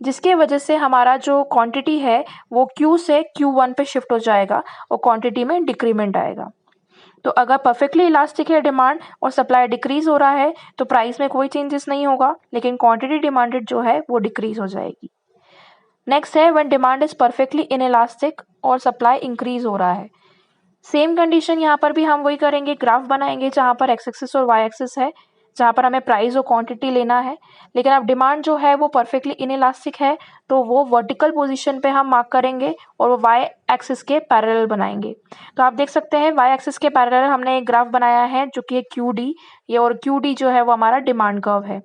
जिसके वजह से हमारा जो क्वांटिटी है वो Q से Q1 पे शिफ्ट हो जाएगा और क्वांटिटी में डिक्रीमेंट आएगा। तो अगर परफेक्टली इलास्टिक है डिमांड और सप्लाई डिक्रीज हो रहा है तो प्राइस में कोई चेंजेस नहीं होगा, लेकिन क्वांटिटी डिमांडेड जो है वो डिक्रीज हो जाएगी। नेक्स्ट है when demand is perfectly inelastic और सप्लाई इंक्रीज हो रहा है। सेम कंडीशन यहाँ पर भी हम वही करेंगे, ग्राफ बनाएंगे जहाँ पर एक्स एक्सिस और वाई एक्सिस है, जहाँ पर हमें प्राइस और क्वांटिटी लेना है, लेकिन अब डिमांड जो है वो परफेक्टली इनइलास्टिक है तो वो वर्टिकल पोजीशन पे हम मार्क करेंगे और वो वाई एक्सिस के पैरेलल बनाएंगे। तो आप देख सकते हैं वाई एक्सिस के पैरेलल हमने एक ग्राफ बनाया है जो कि क्यू डी, ये और क्यू डी जो है वो हमारा डिमांड कर्व है।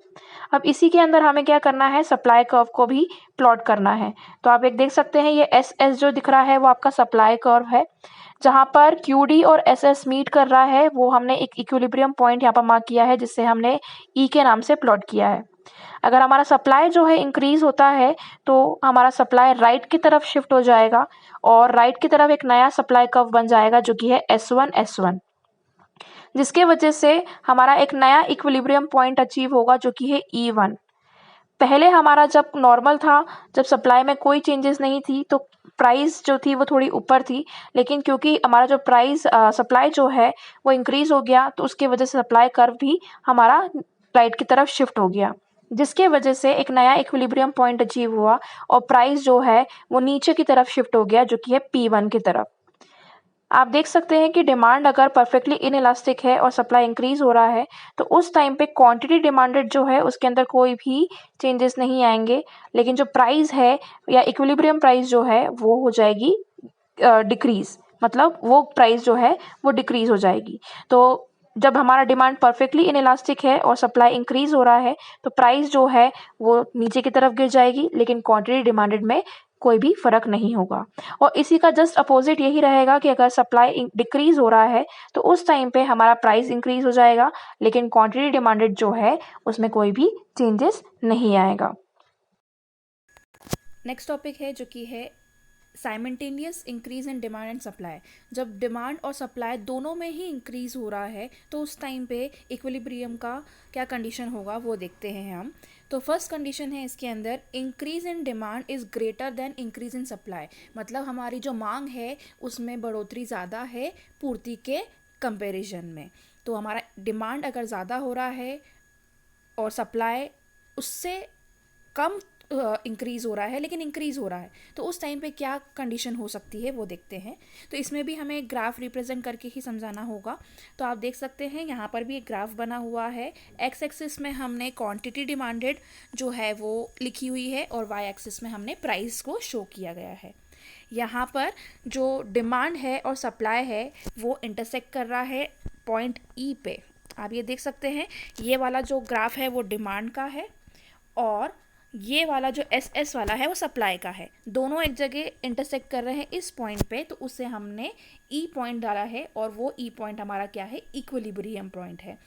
अब इसी के अंदर हमें क्या करना है, सप्लाई कर्व को भी प्लॉट करना है। तो आप एक देख सकते हैं ये एस एस जो दिख रहा है वो आपका सप्लाई कर्व है, जहाँ पर QD और SS मीट कर रहा है वो हमने एक इक्विलिब्रियम पॉइंट यहाँ पर मार्क किया है जिससे हमने E के नाम से प्लॉट किया है। अगर हमारा सप्लाई जो है इंक्रीज होता है तो हमारा सप्लाई राइट की तरफ शिफ्ट हो जाएगा और राइट की तरफ एक नया सप्लाई कर्व बन जाएगा जो कि है S1, जिसके वजह से हमारा एक नया इक्विलिब्रियम पॉइंट अचीव होगा जो कि है E1। पहले हमारा जब नॉर्मल था, जब सप्लाई में कोई चेंजेस नहीं थी तो प्राइस जो थी वो थोड़ी ऊपर थी, लेकिन क्योंकि हमारा जो प्राइस सप्लाई जो है वो इंक्रीज हो गया तो उसके वजह से सप्लाई कर्व भी हमारा राइट की तरफ शिफ्ट हो गया, जिसके वजह से एक नया इक्विलिब्रियम पॉइंट अचीव हुआ और प्राइस जो है वो नीचे की तरफ शिफ्ट हो गया जो कि है P1 की तरफ। आप देख सकते हैं कि डिमांड अगर परफेक्टली इनइलास्टिक है और सप्लाई इंक्रीज हो रहा है तो उस टाइम पे क्वांटिटी डिमांडेड जो है उसके अंदर कोई भी चेंजेस नहीं आएंगे, लेकिन जो प्राइस है या इक्विलिब्रियम प्राइस जो है वो हो जाएगी डिक्रीज, मतलब वो प्राइस जो है वो डिक्रीज हो जाएगी। तो जब हमारा डिमांड परफेक्टली इनइलास्टिक है और सप्लाई इंक्रीज हो रहा है तो प्राइस जो है वो नीचे की तरफ गिर जाएगी, लेकिन क्वांटिटी डिमांडेड में कोई भी फर्क नहीं होगा। और इसी का जस्ट अपोजिट यही रहेगा कि अगर सप्लाई डिक्रीज हो रहा है तो उस टाइम पे हमारा प्राइस इंक्रीज हो जाएगा, लेकिन क्वांटिटी डिमांडेड जो है उसमें कोई भी चेंजेस नहीं आएगा। नेक्स्ट टॉपिक है जो कि है simultaneous increase in demand and supply. जब डिमांड और सप्लाई दोनों में ही इंक्रीज हो रहा है तो उस टाइम पे इक्विलिब्रियम का क्या कंडीशन होगा वो देखते हैं हम। तो फर्स्ट कंडीशन है इसके अंदर, increase in demand is greater than increase in supply, मतलब हमारी जो मांग है उसमें बढ़ोतरी ज़्यादा है पूर्ति के कंपैरिजन में। तो हमारा डिमांड अगर ज़्यादा हो रहा है और सप्लाई उससे कम इंक्रीज़ हो रहा है लेकिन इंक्रीज़ हो रहा है, तो उस टाइम पे क्या कंडीशन हो सकती है वो देखते हैं। तो इसमें भी हमें ग्राफ रिप्रेजेंट करके ही समझाना होगा। तो आप देख सकते हैं यहाँ पर भी एक ग्राफ बना हुआ है, एक्स एक्सिस में हमने क्वांटिटी डिमांडेड जो है वो लिखी हुई है और वाई एक्सिस में हमने प्राइस को शो किया गया है। यहाँ पर जो डिमांड है और सप्लाई है वो इंटरसेक्ट कर रहा है पॉइंट ई पे। आप ये देख सकते हैं, ये वाला जो ग्राफ है वो डिमांड का है और ये वाला जो एस एस वाला है वो सप्लाई का है। दोनों एक जगह इंटरसेक्ट कर रहे हैं इस पॉइंट पे, तो उससे हमने ई पॉइंट डाला है और वो ई पॉइंट हमारा क्या है, इक्विलिब्रियम पॉइंट है।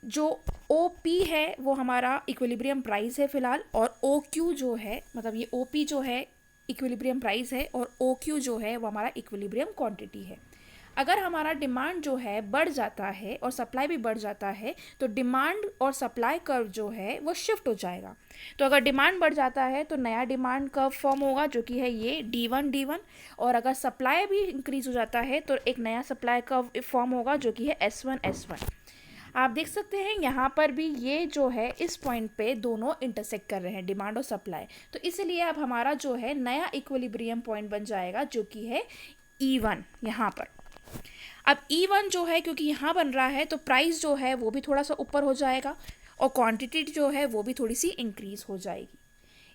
जो ओ पी है वो हमारा इक्विलिब्रियम प्राइस है फिलहाल, और ओ क्यू जो है, मतलब ये ओ पी जो है इक्विलिब्रियम प्राइस है और ओ क्यू जो है वो हमारा इक्विलिब्रियम क्वांटिटी है। अगर हमारा डिमांड जो है बढ़ जाता है और सप्लाई भी बढ़ जाता है तो डिमांड और सप्लाई कर्व जो है वो शिफ्ट हो जाएगा। तो अगर डिमांड बढ़ जाता है तो नया डिमांड कर्व फॉर्म होगा जो कि है ये D1 और अगर सप्लाई भी इंक्रीज हो जाता है तो एक नया सप्लाई कर्व फॉर्म होगा जो कि है S1 आप देख सकते हैं यहाँ पर भी ये जो है इस पॉइंट पे दोनों इंटरसेक्ट कर रहे हैं, डिमांड और सप्लाई। तो इसलिए अब हमारा जो है नया इक्विलिब्रियम पॉइंट बन जाएगा जो कि है E1 यहाँ पर। अब E1 जो है क्योंकि यहाँ बन रहा है तो प्राइस जो है वो भी थोड़ा सा ऊपर हो जाएगा और क्वांटिटी जो है वो भी थोड़ी सी इंक्रीज हो जाएगी।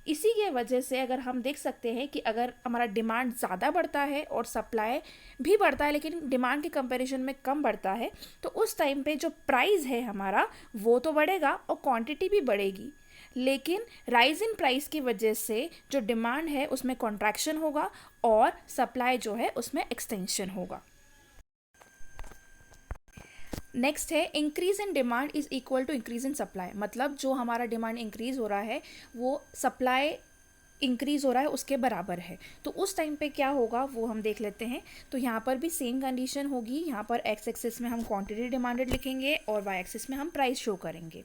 इसी के वजह से अगर हम देख सकते हैं कि अगर हमारा डिमांड ज़्यादा बढ़ता है और सप्लाई भी बढ़ता है लेकिन डिमांड के कंपैरिजन में कम बढ़ता है, तो उस टाइम पे जो प्राइस है हमारा वो तो बढ़ेगा और क्वांटिटी भी बढ़ेगी, लेकिन राइज इन प्राइस की वजह से जो डिमांड है उसमें कॉन्ट्रैक्शन होगा और सप्लाई जो है उसमें एक्सटेंशन होगा। नेक्स्ट है increase in demand is equal to increase in supply, मतलब जो हमारा डिमांड इंक्रीज हो रहा है वो सप्लाई इंक्रीज हो रहा है उसके बराबर है। तो उस टाइम पे क्या होगा वो हम देख लेते हैं। तो यहाँ पर भी सेम कंडीशन होगी, यहाँ पर एक्स एक्सिस में हम क्वांटिटी डिमांडेड लिखेंगे और वाई एक्सिस में हम प्राइस शो करेंगे।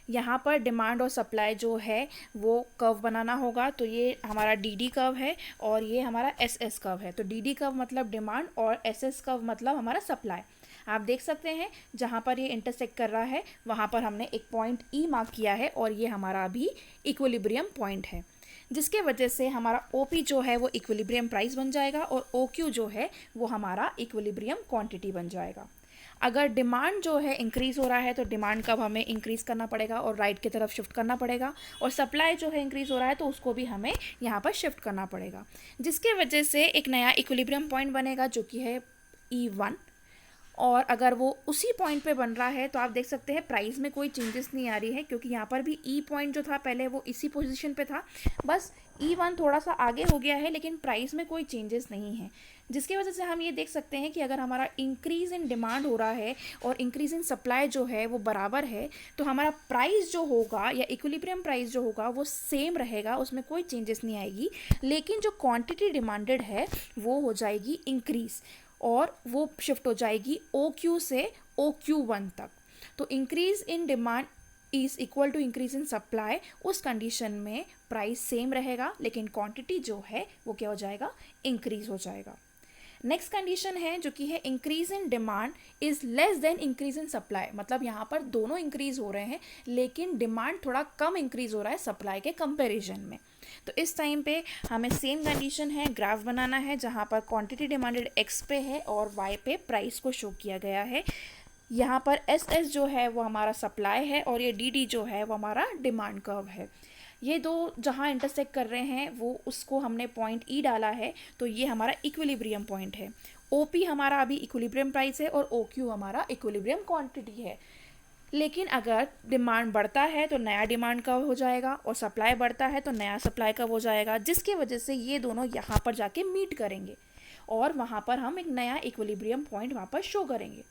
यहाँ पर डिमांड और सप्लाई जो है वो कर्व बनाना होगा, तो ये हमारा डी डी कर्व है और ये हमारा एस एस कर्व है। तो डी डी कर्व मतलब डिमांड और एस एस कर्व मतलब हमारा सप्लाई। आप देख सकते हैं जहाँ पर ये इंटरसेक्ट कर रहा है वहाँ पर हमने एक पॉइंट ई मार्क किया है और ये हमारा अभी इक्विलिब्रियम पॉइंट है, जिसके वजह से हमारा ओ पी जो है वो इक्विलिब्रियम प्राइस बन जाएगा और ओ क्यू जो है वो हमारा इक्विलिब्रियम क्वांटिटी बन जाएगा। अगर डिमांड जो है इंक्रीज़ हो रहा है तो डिमांड कब हमें इंक्रीज़ करना पड़ेगा और राइट की तरफ शिफ्ट करना पड़ेगा, और सप्लाई जो है इंक्रीज़ हो रहा है तो उसको भी हमें यहाँ पर शिफ्ट करना पड़ेगा, जिसके वजह से एक नया इक्विलिब्रियम पॉइंट बनेगा जो कि है E1। और अगर वो उसी पॉइंट पे बन रहा है तो आप देख सकते हैं प्राइस में कोई चेंजेस नहीं आ रही है, क्योंकि यहाँ पर भी ई पॉइंट जो था पहले वो इसी पोजीशन पे था, बस E1 थोड़ा सा आगे हो गया है लेकिन प्राइस में कोई चेंजेस नहीं है। जिसकी वजह से हम ये देख सकते हैं कि अगर हमारा इंक्रीज़ इन डिमांड हो रहा है और इंक्रीज़ इन सप्लाई जो है वो बराबर है तो हमारा प्राइस जो होगा या इक्विलिब्रियम प्राइस जो होगा वो सेम रहेगा, उसमें कोई चेंजेस नहीं आएगी, लेकिन जो क्वांटिटी डिमांडेड है वो हो जाएगी इंक्रीज़ और वो शिफ्ट हो जाएगी ओ क्यू से ओ क्यू वन तक। तो increase in demand is equal to increase in supply, उस कंडीशन में प्राइस सेम रहेगा लेकिन क्वांटिटी जो है वो क्या हो जाएगा, इंक्रीज हो जाएगा। नेक्स्ट कंडीशन है जो कि है increase in demand is less than increase in supply, मतलब यहाँ पर दोनों इंक्रीज हो रहे हैं लेकिन डिमांड थोड़ा कम इंक्रीज हो रहा है सप्लाई के कंपैरिजन में। तो इस टाइम पे हमें सेम कंडीशन है, ग्राफ बनाना है जहाँ पर क्वांटिटी डिमांडेड एक्स पे है और वाई पे प्राइस को शो किया गया है। यहाँ पर एस एस जो है वो हमारा सप्लाई है और ये डी डी जो है वो हमारा डिमांड कर्व है। ये दो जहाँ इंटरसेक्ट कर रहे हैं वो उसको हमने पॉइंट ई डाला है, तो ये हमारा इक्विलिब्रियम पॉइंट है। ओ पी हमारा अभी इक्विलिब्रियम प्राइस है और ओ क्यू हमारा इक्विलिब्रियम क्वांटिटी है। लेकिन अगर डिमांड बढ़ता है तो नया डिमांड कब हो जाएगा और सप्लाई बढ़ता है तो नया सप्लाई कब हो जाएगा, जिसकी वजह से ये दोनों यहाँ पर जाके मीट करेंगे और वहाँ पर हम एक नया इक्विलिब्रियम पॉइंट वहाँ पर शो करेंगे।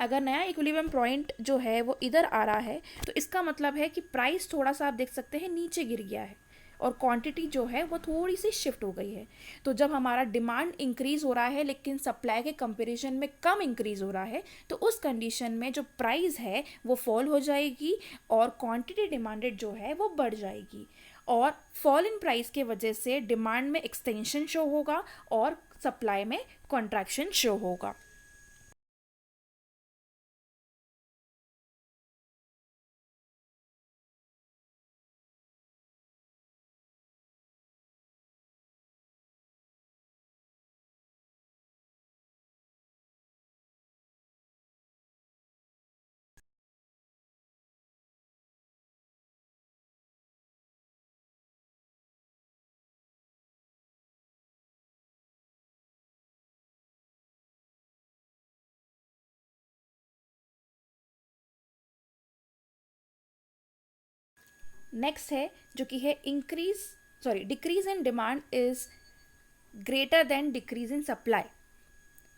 अगर नया इक्विलिब्रियम पॉइंट जो है वो इधर आ रहा है तो इसका मतलब है कि प्राइस थोड़ा सा आप देख सकते हैं नीचे गिर गया है और क्वांटिटी जो है वो थोड़ी सी शिफ्ट हो गई है। तो जब हमारा डिमांड इंक्रीज हो रहा है लेकिन सप्लाई के कंपैरिजन में कम इंक्रीज हो रहा है तो उस कंडीशन में जो प्राइस है वो फॉल हो जाएगी और क्वांटिटी डिमांडेड जो है वो बढ़ जाएगी, और फॉल इन प्राइस के वजह से डिमांड में एक्सटेंशन शो होगा और सप्लाई में कॉन्ट्रैक्शन शो होगा।
नेक्स्ट है जो कि है decrease in demand is greater than decrease in supply.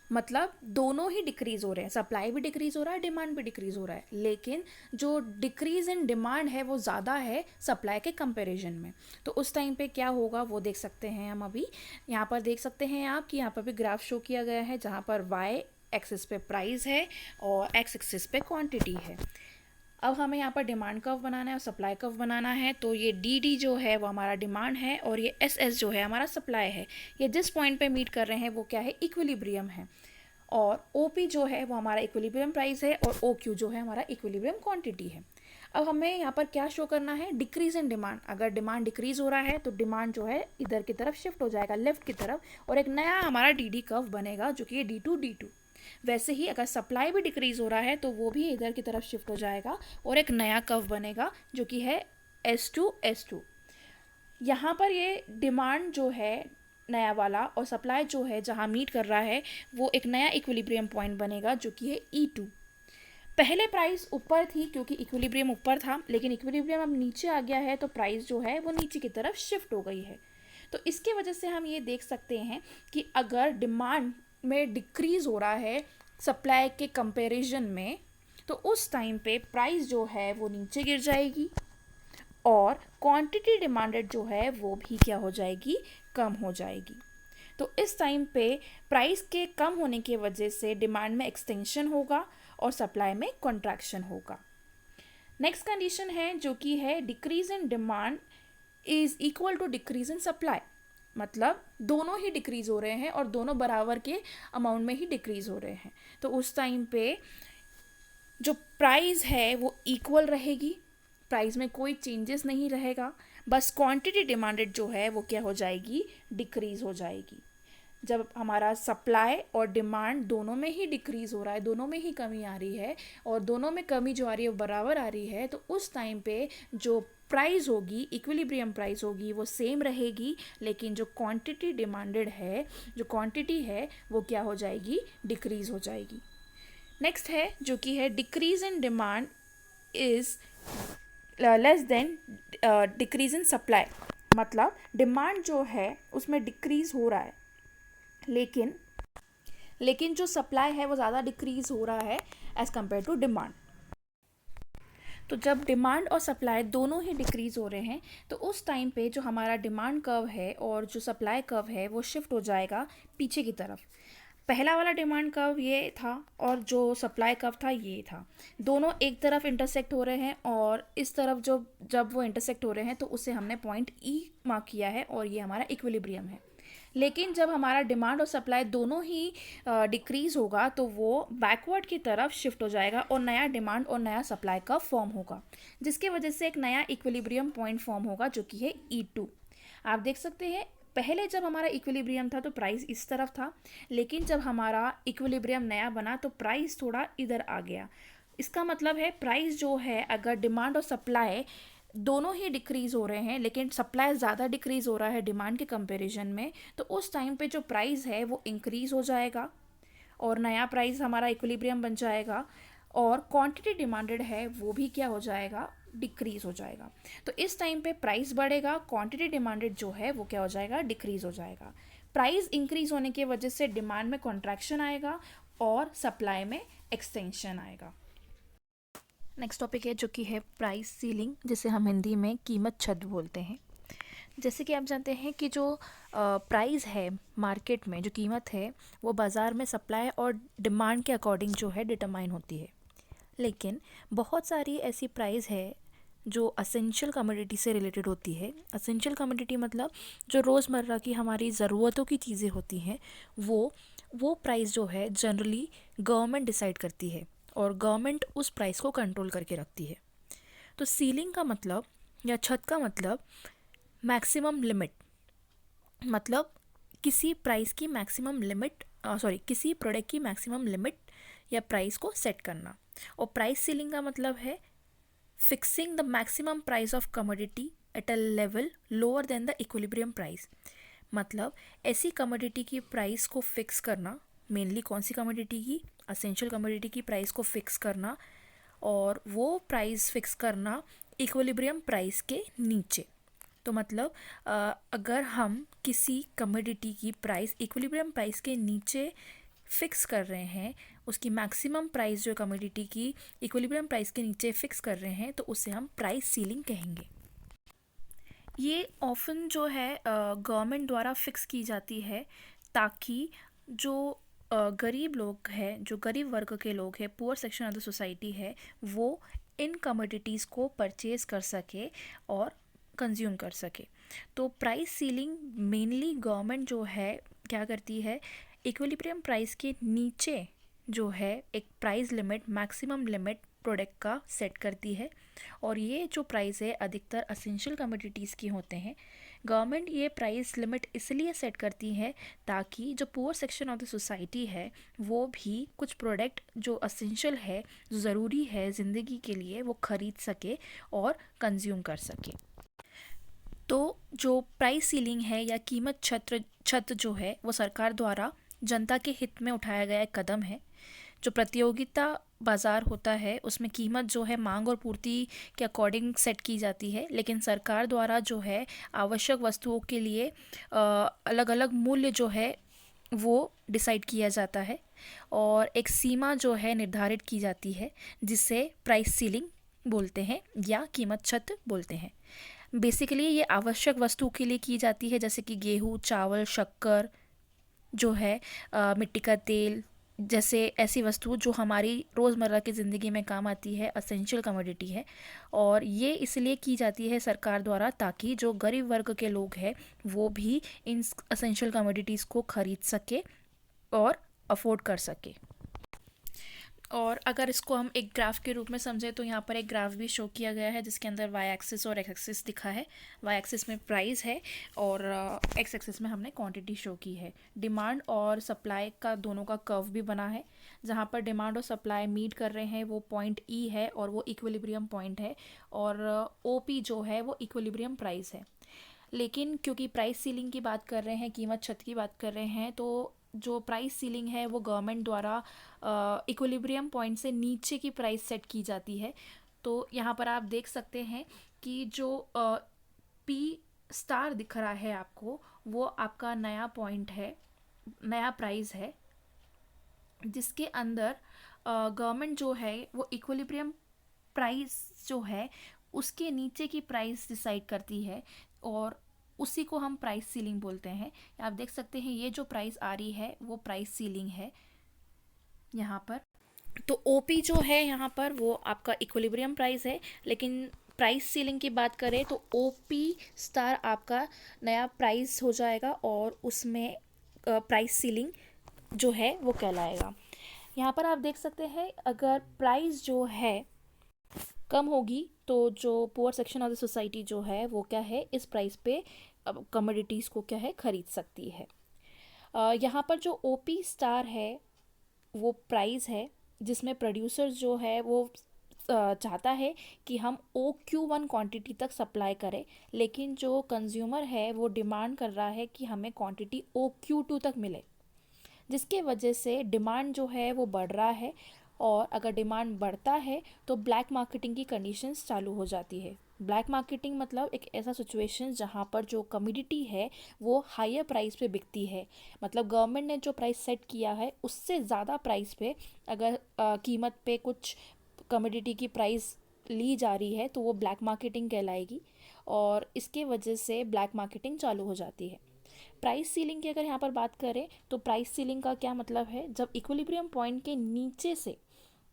मतलब दोनों ही डिक्रीज हो रहे हैं, सप्लाई भी डिक्रीज हो रहा है, डिमांड भी डिक्रीज हो रहा है, लेकिन जो डिक्रीज इन डिमांड है वो ज़्यादा है सप्लाई के कंपैरिजन में। तो उस टाइम पे क्या होगा वो देख सकते हैं हम अभी। यहाँ पर देख सकते हैं आप कि यहाँ पर भी ग्राफ शो किया गया है, जहाँ पर वाई एक्सिस पे प्राइस है और एक्स एक्सिस पे क्वांटिटी है। अब हमें यहाँ पर डिमांड कर्व बनाना है और सप्लाई कर्व बनाना है। तो ये डी डी जो है वो हमारा डिमांड है और ये एस एस जो है हमारा सप्लाई है। ये जिस पॉइंट पे मीट कर रहे हैं वो क्या है, इक्विलिब्रियम है। और ओ पी जो है वो हमारा इक्विलिब्रियम प्राइस है और ओ क्यू जो है हमारा इक्विलिब्रियम क्वांटिटी है। अब हमें यहाँ पर क्या शो करना है, डिक्रीज इन डिमांड। अगर डिमांड डिक्रीज हो रहा है तो डिमांड जो है इधर की तरफ शिफ्ट हो जाएगा, लेफ्ट की तरफ, और एक नया हमारा डी डी कर्व बनेगा जो कि डी टू डी टू। वैसे ही अगर सप्लाई भी डिक्रीज हो रहा है तो वो भी इधर की तरफ शिफ्ट हो जाएगा और एक नया कर्व बनेगा जो कि है S2 यहाँ पर ये डिमांड जो है नया वाला और सप्लाई जो है जहाँ मीट कर रहा है वो एक नया इक्विलिब्रियम पॉइंट बनेगा जो कि है E2। पहले प्राइस ऊपर थी क्योंकि इक्विलिब्रियम ऊपर था, लेकिन इक्विलिब्रियम अब नीचे आ गया है तो प्राइस जो है वो नीचे की तरफ शिफ्ट हो गई है। तो इसके वजह से हम ये देख सकते हैं कि अगर डिमांड में डिक्रीज हो रहा है सप्लाई के कंपैरिजन में, तो उस टाइम पे प्राइस जो है वो नीचे गिर जाएगी और क्वांटिटी डिमांडेड जो है वो भी क्या हो जाएगी, कम हो जाएगी। तो इस टाइम पे प्राइस के कम होने की वजह से डिमांड में एक्सटेंशन होगा और सप्लाई में कॉन्ट्रैक्शन होगा। नेक्स्ट कंडीशन है जो कि है decrease in demand is equal to decrease in supply. मतलब दोनों ही डिक्रीज हो रहे हैं और दोनों बराबर के अमाउंट में ही डिक्रीज हो रहे हैं। तो उस टाइम पे जो प्राइस है वो इक्वल रहेगी, प्राइस में कोई चेंजेस नहीं रहेगा, बस क्वांटिटी डिमांडेड जो है वो क्या हो जाएगी, डिक्रीज हो जाएगी। जब हमारा सप्लाई और डिमांड दोनों में ही डिक्रीज हो रहा है, दोनों में ही कमी आ रही है और दोनों में कमी जो आ रही है वो बराबर आ रही है, तो उस टाइम पे जो प्राइस होगी, इक्विलिब्रियम प्राइस होगी, वो सेम रहेगी, लेकिन जो क्वांटिटी डिमांडेड है, जो क्वांटिटी है वो क्या हो जाएगी, डिक्रीज हो जाएगी। नेक्स्ट है जो कि है decrease in demand is less than decrease in supply. मतलब डिमांड जो है उसमें डिक्रीज हो रहा है, लेकिन जो सप्लाई है वो ज़्यादा डिक्रीज हो रहा है एज़ कम्पेयर टू डिमांड। तो जब डिमांड और सप्लाई दोनों ही डिक्रीज हो रहे हैं तो उस टाइम पे जो हमारा डिमांड कर्व है और जो सप्लाई कर्व है वो शिफ्ट हो जाएगा पीछे की तरफ। पहला वाला डिमांड कर्व ये था और जो सप्लाई कर्व था ये था, दोनों एक तरफ इंटरसेक्ट हो रहे हैं और इस तरफ जो जब वो इंटरसेक्ट हो रहे हैं तो उसे हमने पॉइंट ई मार्क किया है और ये हमारा इक्विलिब्रियम है। लेकिन जब हमारा डिमांड और सप्लाई दोनों ही डिक्रीज होगा तो वो बैकवर्ड की तरफ शिफ्ट हो जाएगा और नया डिमांड और नया सप्लाई का फॉर्म होगा, जिसके वजह से एक नया इक्विलिब्रियम पॉइंट फॉर्म होगा जो कि है E2। आप देख सकते हैं पहले जब हमारा इक्विलिब्रियम था तो प्राइस इस तरफ था, लेकिन जब हमारा इक्विलिब्रियम नया बना तो प्राइस थोड़ा इधर आ गया। इसका मतलब है प्राइस जो है अगर डिमांड और सप्लाई दोनों ही डिक्रीज हो रहे हैं लेकिन सप्लाई ज़्यादा डिक्रीज हो रहा है डिमांड के कंपैरिजन में, तो उस टाइम पे जो प्राइस है वो इंक्रीज हो जाएगा और नया प्राइस हमारा इक्विलिब्रियम बन जाएगा और क्वांटिटी डिमांडेड है वो भी क्या हो जाएगा, डिक्रीज हो जाएगा। तो इस टाइम पे प्राइस बढ़ेगा, क्वांटिटी डिमांडेड जो है वो क्या हो जाएगा, डिक्रीज हो जाएगा। प्राइस इंक्रीज होने की वजह से डिमांड में कॉन्ट्रैक्शन आएगा और सप्लाई में एक्सटेंशन आएगा। नेक्स्ट टॉपिक है जो कि है प्राइस सीलिंग, जिसे हम हिंदी में कीमत छत बोलते हैं। जैसे कि आप जानते हैं कि जो प्राइस है मार्केट में, जो कीमत है वो बाज़ार में सप्लाई और डिमांड के अकॉर्डिंग जो है डिटरमाइन होती है। लेकिन बहुत सारी ऐसी प्राइस है जो असेंशियल कमोडिटी से रिलेटेड होती है। असेंशियल कमोडिटी मतलब जो रोज़मर्रा की हमारी ज़रूरतों की चीज़ें होती हैं, वो प्राइस जो है जनरली गवर्नमेंट डिसाइड करती है और गवर्नमेंट उस प्राइस को कंट्रोल करके रखती है। तो सीलिंग का मतलब या छत का मतलब मैक्सिमम लिमिट, मतलब किसी प्राइस की मैक्सिमम लिमिट किसी प्रोडक्ट की मैक्सिमम लिमिट या प्राइस को सेट करना। और प्राइस सीलिंग का मतलब है fixing the maximum price of commodity at a level lower than the equilibrium price. मतलब ऐसी कमोडिटी की प्राइस को फिक्स करना, मेनली कौन सी कमोडिटी की, असेंशियल कमोडिटी की प्राइस को फिक्स करना, और वो प्राइस फिक्स करना इक्विलिब्रियम प्राइस के नीचे। तो मतलब अगर हम किसी कमोडिटी की प्राइस इक्विलिब्रियम प्राइस के नीचे फिक्स कर रहे हैं, उसकी मैक्सिमम प्राइस जो कमोडिटी की इक्विलिब्रियम प्राइस के नीचे फिक्स कर रहे हैं, तो उसे हम प्राइस सीलिंग कहेंगे। ये ऑफन जो है गवर्नमेंट द्वारा फिक्स की जाती है, ताकि जो गरीब लोग हैं, जो गरीब वर्ग के लोग हैं, poor section of the society है, वो इन कमोडिटीज़ को परचेज कर सके और कंज्यूम कर सके। तो प्राइस सीलिंग मेनली गवर्नमेंट जो है क्या करती है, इक्विलिब्रियम प्राइस के नीचे जो है एक price limit, maximum limit product का सेट करती है। और ये जो प्राइस है अधिकतर असेंशियल कमोडिटीज़ की होते हैं। गवर्नमेंट ये प्राइस लिमिट इसलिए सेट करती है ताकि जो poor section of the society है वो भी कुछ प्रोडक्ट जो असेंशियल है, जो ज़रूरी है ज़िंदगी के लिए, वो ख़रीद सके और कंज्यूम कर सके। तो जो प्राइस सीलिंग है या कीमत छत जो है वो सरकार द्वारा जनता के हित में उठाया गया एक कदम है। जो प्रतियोगिता बाज़ार होता है उसमें कीमत जो है मांग और पूर्ति के अकॉर्डिंग सेट की जाती है, लेकिन सरकार द्वारा जो है आवश्यक वस्तुओं के लिए अलग अलग मूल्य जो है वो डिसाइड किया जाता है और एक सीमा जो है निर्धारित की जाती है, जिसे प्राइस सीलिंग बोलते हैं या कीमत छत बोलते हैं। बेसिकली ये आवश्यक वस्तु के लिए की जाती है, जैसे कि गेहूँ, चावल, शक्कर जो है, मिट्टी का तेल, जैसे ऐसी वस्तु जो हमारी रोज़मर्रा की ज़िंदगी में काम आती है, असेंशियल कमोडिटी है। और ये इसलिए की जाती है सरकार द्वारा ताकि जो गरीब वर्ग के लोग हैं वो भी इन असेंशियल कमोडिटीज़ को ख़रीद सके और अफोर्ड कर सके। और अगर इसको हम एक ग्राफ के रूप में समझें तो यहाँ पर एक ग्राफ भी शो किया गया है जिसके अंदर वाई एक्सिस और एक्स एक्सिस दिखा है। वाई एक्सिस में प्राइस है और एक्स एक्सिस में हमने क्वांटिटी शो की है। डिमांड और सप्लाई का दोनों का कर्व भी बना है, जहाँ पर डिमांड और सप्लाई मीट कर रहे हैं वो पॉइंट ई है और वो इक्विलिब्रियम पॉइंट है, और ओ पी जो है वो इक्विलिब्रियम प्राइस है। लेकिन क्योंकि प्राइस सीलिंग की बात कर रहे हैं, कीमत छत की बात कर रहे हैं, तो जो प्राइस सीलिंग है वो गवर्नमेंट द्वारा इक्विलिब्रियम पॉइंट से नीचे की प्राइस सेट की जाती है। तो यहाँ पर आप देख सकते हैं कि जो पी स्टार दिख रहा है आपको, वो आपका नया पॉइंट है, नया प्राइस है, जिसके अंदर गवर्नमेंट जो है वो इक्विलिब्रियम प्राइस जो है उसके नीचे की प्राइस डिसाइड करती है और उसी को हम प्राइस सीलिंग बोलते हैं। आप देख सकते हैं ये जो प्राइस आ रही है वो प्राइस सीलिंग है यहाँ पर। तो ओपी जो है यहाँ पर वो आपका इक्विलिब्रियम प्राइस है, लेकिन प्राइस सीलिंग की बात करें तो ओपी स्टार आपका नया प्राइस हो जाएगा और उसमें प्राइस सीलिंग जो है वो कहलाएगा। यहाँ पर आप देख सकते हैं अगर प्राइस जो है कम होगी तो जो poor section of the society जो है वो क्या है, इस प्राइस पे कमोडिटीज़ को क्या है खरीद सकती है। यहाँ पर जो ओपी स्टार है वो प्राइस है जिसमें प्रोड्यूसर जो है वो चाहता है कि हम OQ1 क्वांटिटी तक सप्लाई करें, लेकिन जो कंज्यूमर है वो डिमांड कर रहा है कि हमें क्वांटिटी OQ2 तक मिले, जिसके वजह से डिमांड जो है वो बढ़ रहा है। और अगर डिमांड बढ़ता है तो ब्लैक मार्केटिंग की कंडीशंस चालू हो जाती है। ब्लैक मार्केटिंग मतलब एक ऐसा सिचुएशन जहाँ पर जो कमोडिटी है वो हायर प्राइस पे बिकती है, मतलब गवर्नमेंट ने जो प्राइस सेट किया है उससे ज़्यादा प्राइस पे अगर कीमत पे कुछ कमोडिटी की प्राइस ली जा रही है तो वो ब्लैक मार्केटिंग कहलाएगी और इसके वजह से ब्लैक मार्केटिंग चालू हो जाती है। प्राइस सीलिंग की अगर यहाँ पर बात करें तो प्राइस सीलिंग का क्या मतलब है, जब इक्विलिब्रियम पॉइंट के नीचे से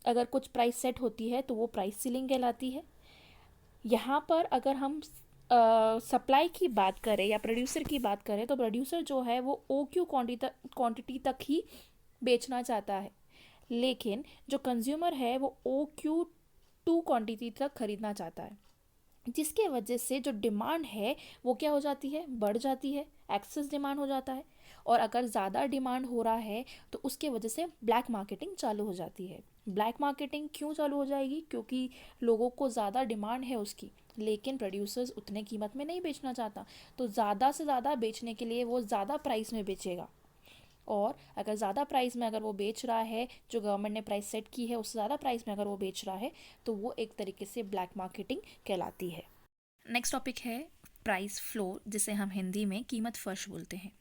अगर कुछ प्राइस सेट होती है तो वो प्राइस सीलिंग कहलाती है। यहाँ पर अगर हम सप्लाई की बात करें या प्रोड्यूसर की बात करें तो प्रोड्यूसर जो है वो OQ क्वांटिटी तक ही बेचना चाहता है, लेकिन जो कंज्यूमर है वो OQ2 क्वांटिटी तक खरीदना चाहता है, जिसके वजह से जो डिमांड है वो क्या हो जाती है, बढ़ जाती है, एक्सेस डिमांड हो जाता है। और अगर ज़्यादा डिमांड हो रहा है तो उसके वजह से ब्लैक मार्केटिंग चालू हो जाती है। ब्लैक मार्केटिंग क्यों चालू हो जाएगी, क्योंकि लोगों को ज़्यादा डिमांड है उसकी, लेकिन प्रोड्यूसर्स उतने कीमत में नहीं बेचना चाहता, तो ज़्यादा से ज़्यादा बेचने के लिए वो ज़्यादा प्राइस में बेचेगा। और अगर ज़्यादा प्राइस में अगर वो बेच रहा है, जो गवर्नमेंट ने प्राइस सेट की है उससे ज़्यादा प्राइस में अगर वो बेच रहा है, तो वो एक तरीके से ब्लैक मार्केटिंग कहलाती है। नेक्स्ट टॉपिक है प्राइस फ्लोर, जिसे हम हिंदी में कीमत फर्श बोलते हैं।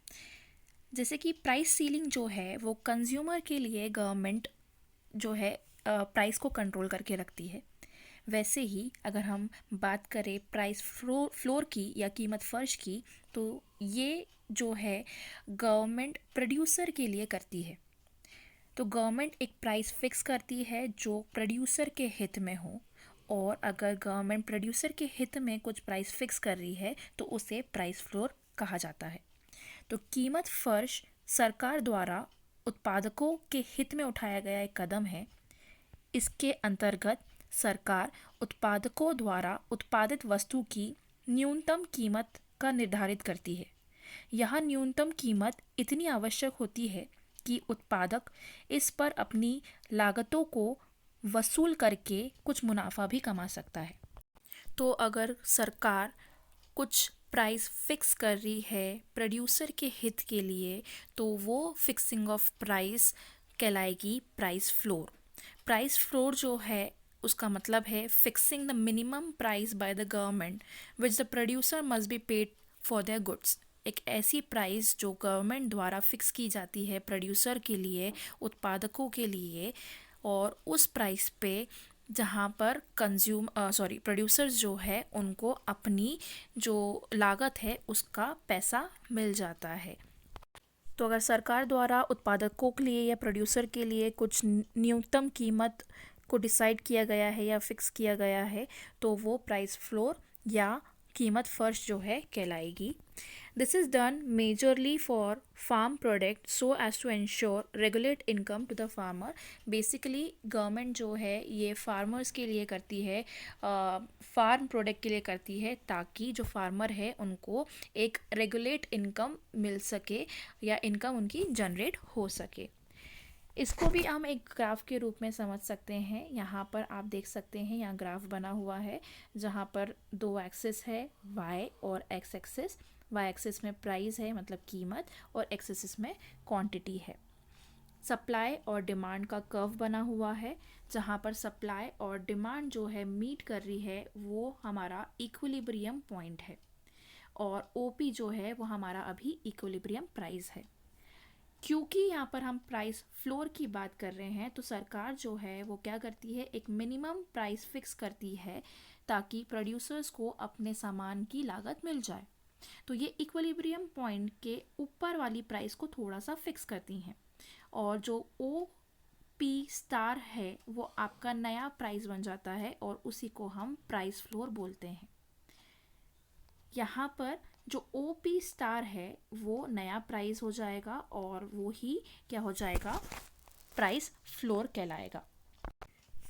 जैसे कि प्राइस सीलिंग जो है वो कंज्यूमर के लिए गवर्नमेंट जो है प्राइस को कंट्रोल करके रखती है। वैसे ही अगर हम बात करें प्राइस फ्लोर की या कीमत फर्श की, तो ये जो है गवर्नमेंट प्रोड्यूसर के लिए करती है। तो गवर्नमेंट एक प्राइस फिक्स करती है जो प्रोड्यूसर के हित में हो, और अगर गवर्नमेंट प्रोड्यूसर के हित में कुछ प्राइस फिक्स कर रही है तो उसे प्राइस फ्लोर कहा जाता है। तो कीमत फर्श सरकार द्वारा उत्पादकों के हित में उठाया गया एक कदम है। इसके अंतर्गत सरकार उत्पादकों द्वारा उत्पादित वस्तु की न्यूनतम कीमत का निर्धारित करती है। यह न्यूनतम कीमत इतनी आवश्यक होती है कि उत्पादक इस पर अपनी लागतों को वसूल करके कुछ मुनाफा भी कमा सकता है। तो अगर सरकार कुछ प्राइस फिक्स कर रही है प्रोड्यूसर के हित के लिए, तो वो फिक्सिंग ऑफ प्राइस कहलाएगी प्राइस फ्लोर। प्राइस फ्लोर जो है उसका मतलब है fixing the minimum price by the government which the producer must be paid for their goods. एक ऐसी प्राइस जो गवर्नमेंट द्वारा फिक्स की जाती है प्रोड्यूसर के लिए, उत्पादकों के लिए, और उस प्राइस पे जहाँ पर प्रोड्यूसर्स जो है उनको अपनी जो लागत है उसका पैसा मिल जाता है। तो अगर सरकार द्वारा उत्पादकों के लिए या प्रोड्यूसर के लिए कुछ न्यूनतम कीमत को डिसाइड किया गया है या फिक्स किया गया है, तो वो प्राइस फ्लोर या कीमत फर्श जो है कहलाएगी। This is done majorly for farm product so as to ensure regulate income to the farmer. Basically government जो है ये फार्मर्स के लिए करती है, फार्म प्रोडक्ट के लिए करती है, ताकि जो फार्मर है उनको एक रेगुलेट इनकम मिल सके या इनकम उनकी जनरेट हो सके। इसको भी हम एक ग्राफ के रूप में समझ सकते हैं। यहाँ पर आप देख सकते हैं, यहाँ ग्राफ बना हुआ है जहाँ पर दो एक्सिस है, y और x एक्सिस। y एक्सिस में प्राइस है मतलब कीमत, और x एक्सिस में क्वांटिटी है। सप्लाई और डिमांड का कर्व बना हुआ है जहाँ पर सप्लाई और डिमांड जो है मीट कर रही है वो हमारा इक्विलिब्रियम पॉइंट है, और OP जो है वो हमारा अभी इक्विलिब्रियम प्राइस है। क्योंकि यहाँ पर हम प्राइस फ्लोर की बात कर रहे हैं, तो सरकार जो है वो क्या करती है, एक मिनिमम प्राइस फिक्स करती है ताकि प्रोड्यूसर्स को अपने सामान की लागत मिल जाए। तो ये इक्विलिब्रियम पॉइंट के ऊपर वाली प्राइस को थोड़ा सा फिक्स करती हैं, और जो OP* है वो आपका नया प्राइस बन जाता है, और उसी को हम प्राइस फ्लोर बोलते हैं। यहाँ पर जो OP* है वो नया प्राइस हो जाएगा, और वो ही क्या हो जाएगा, प्राइस फ्लोर कहलाएगा।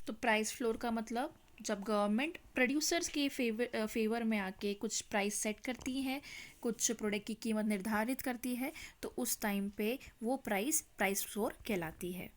तो प्राइस फ्लोर का मतलब जब गवर्नमेंट प्रोड्यूसर्स के फेवर में आके कुछ प्राइस सेट करती है, कुछ प्रोडक्ट की कीमत निर्धारित करती है, तो उस टाइम पे वो प्राइस फ्लोर कहलाती है।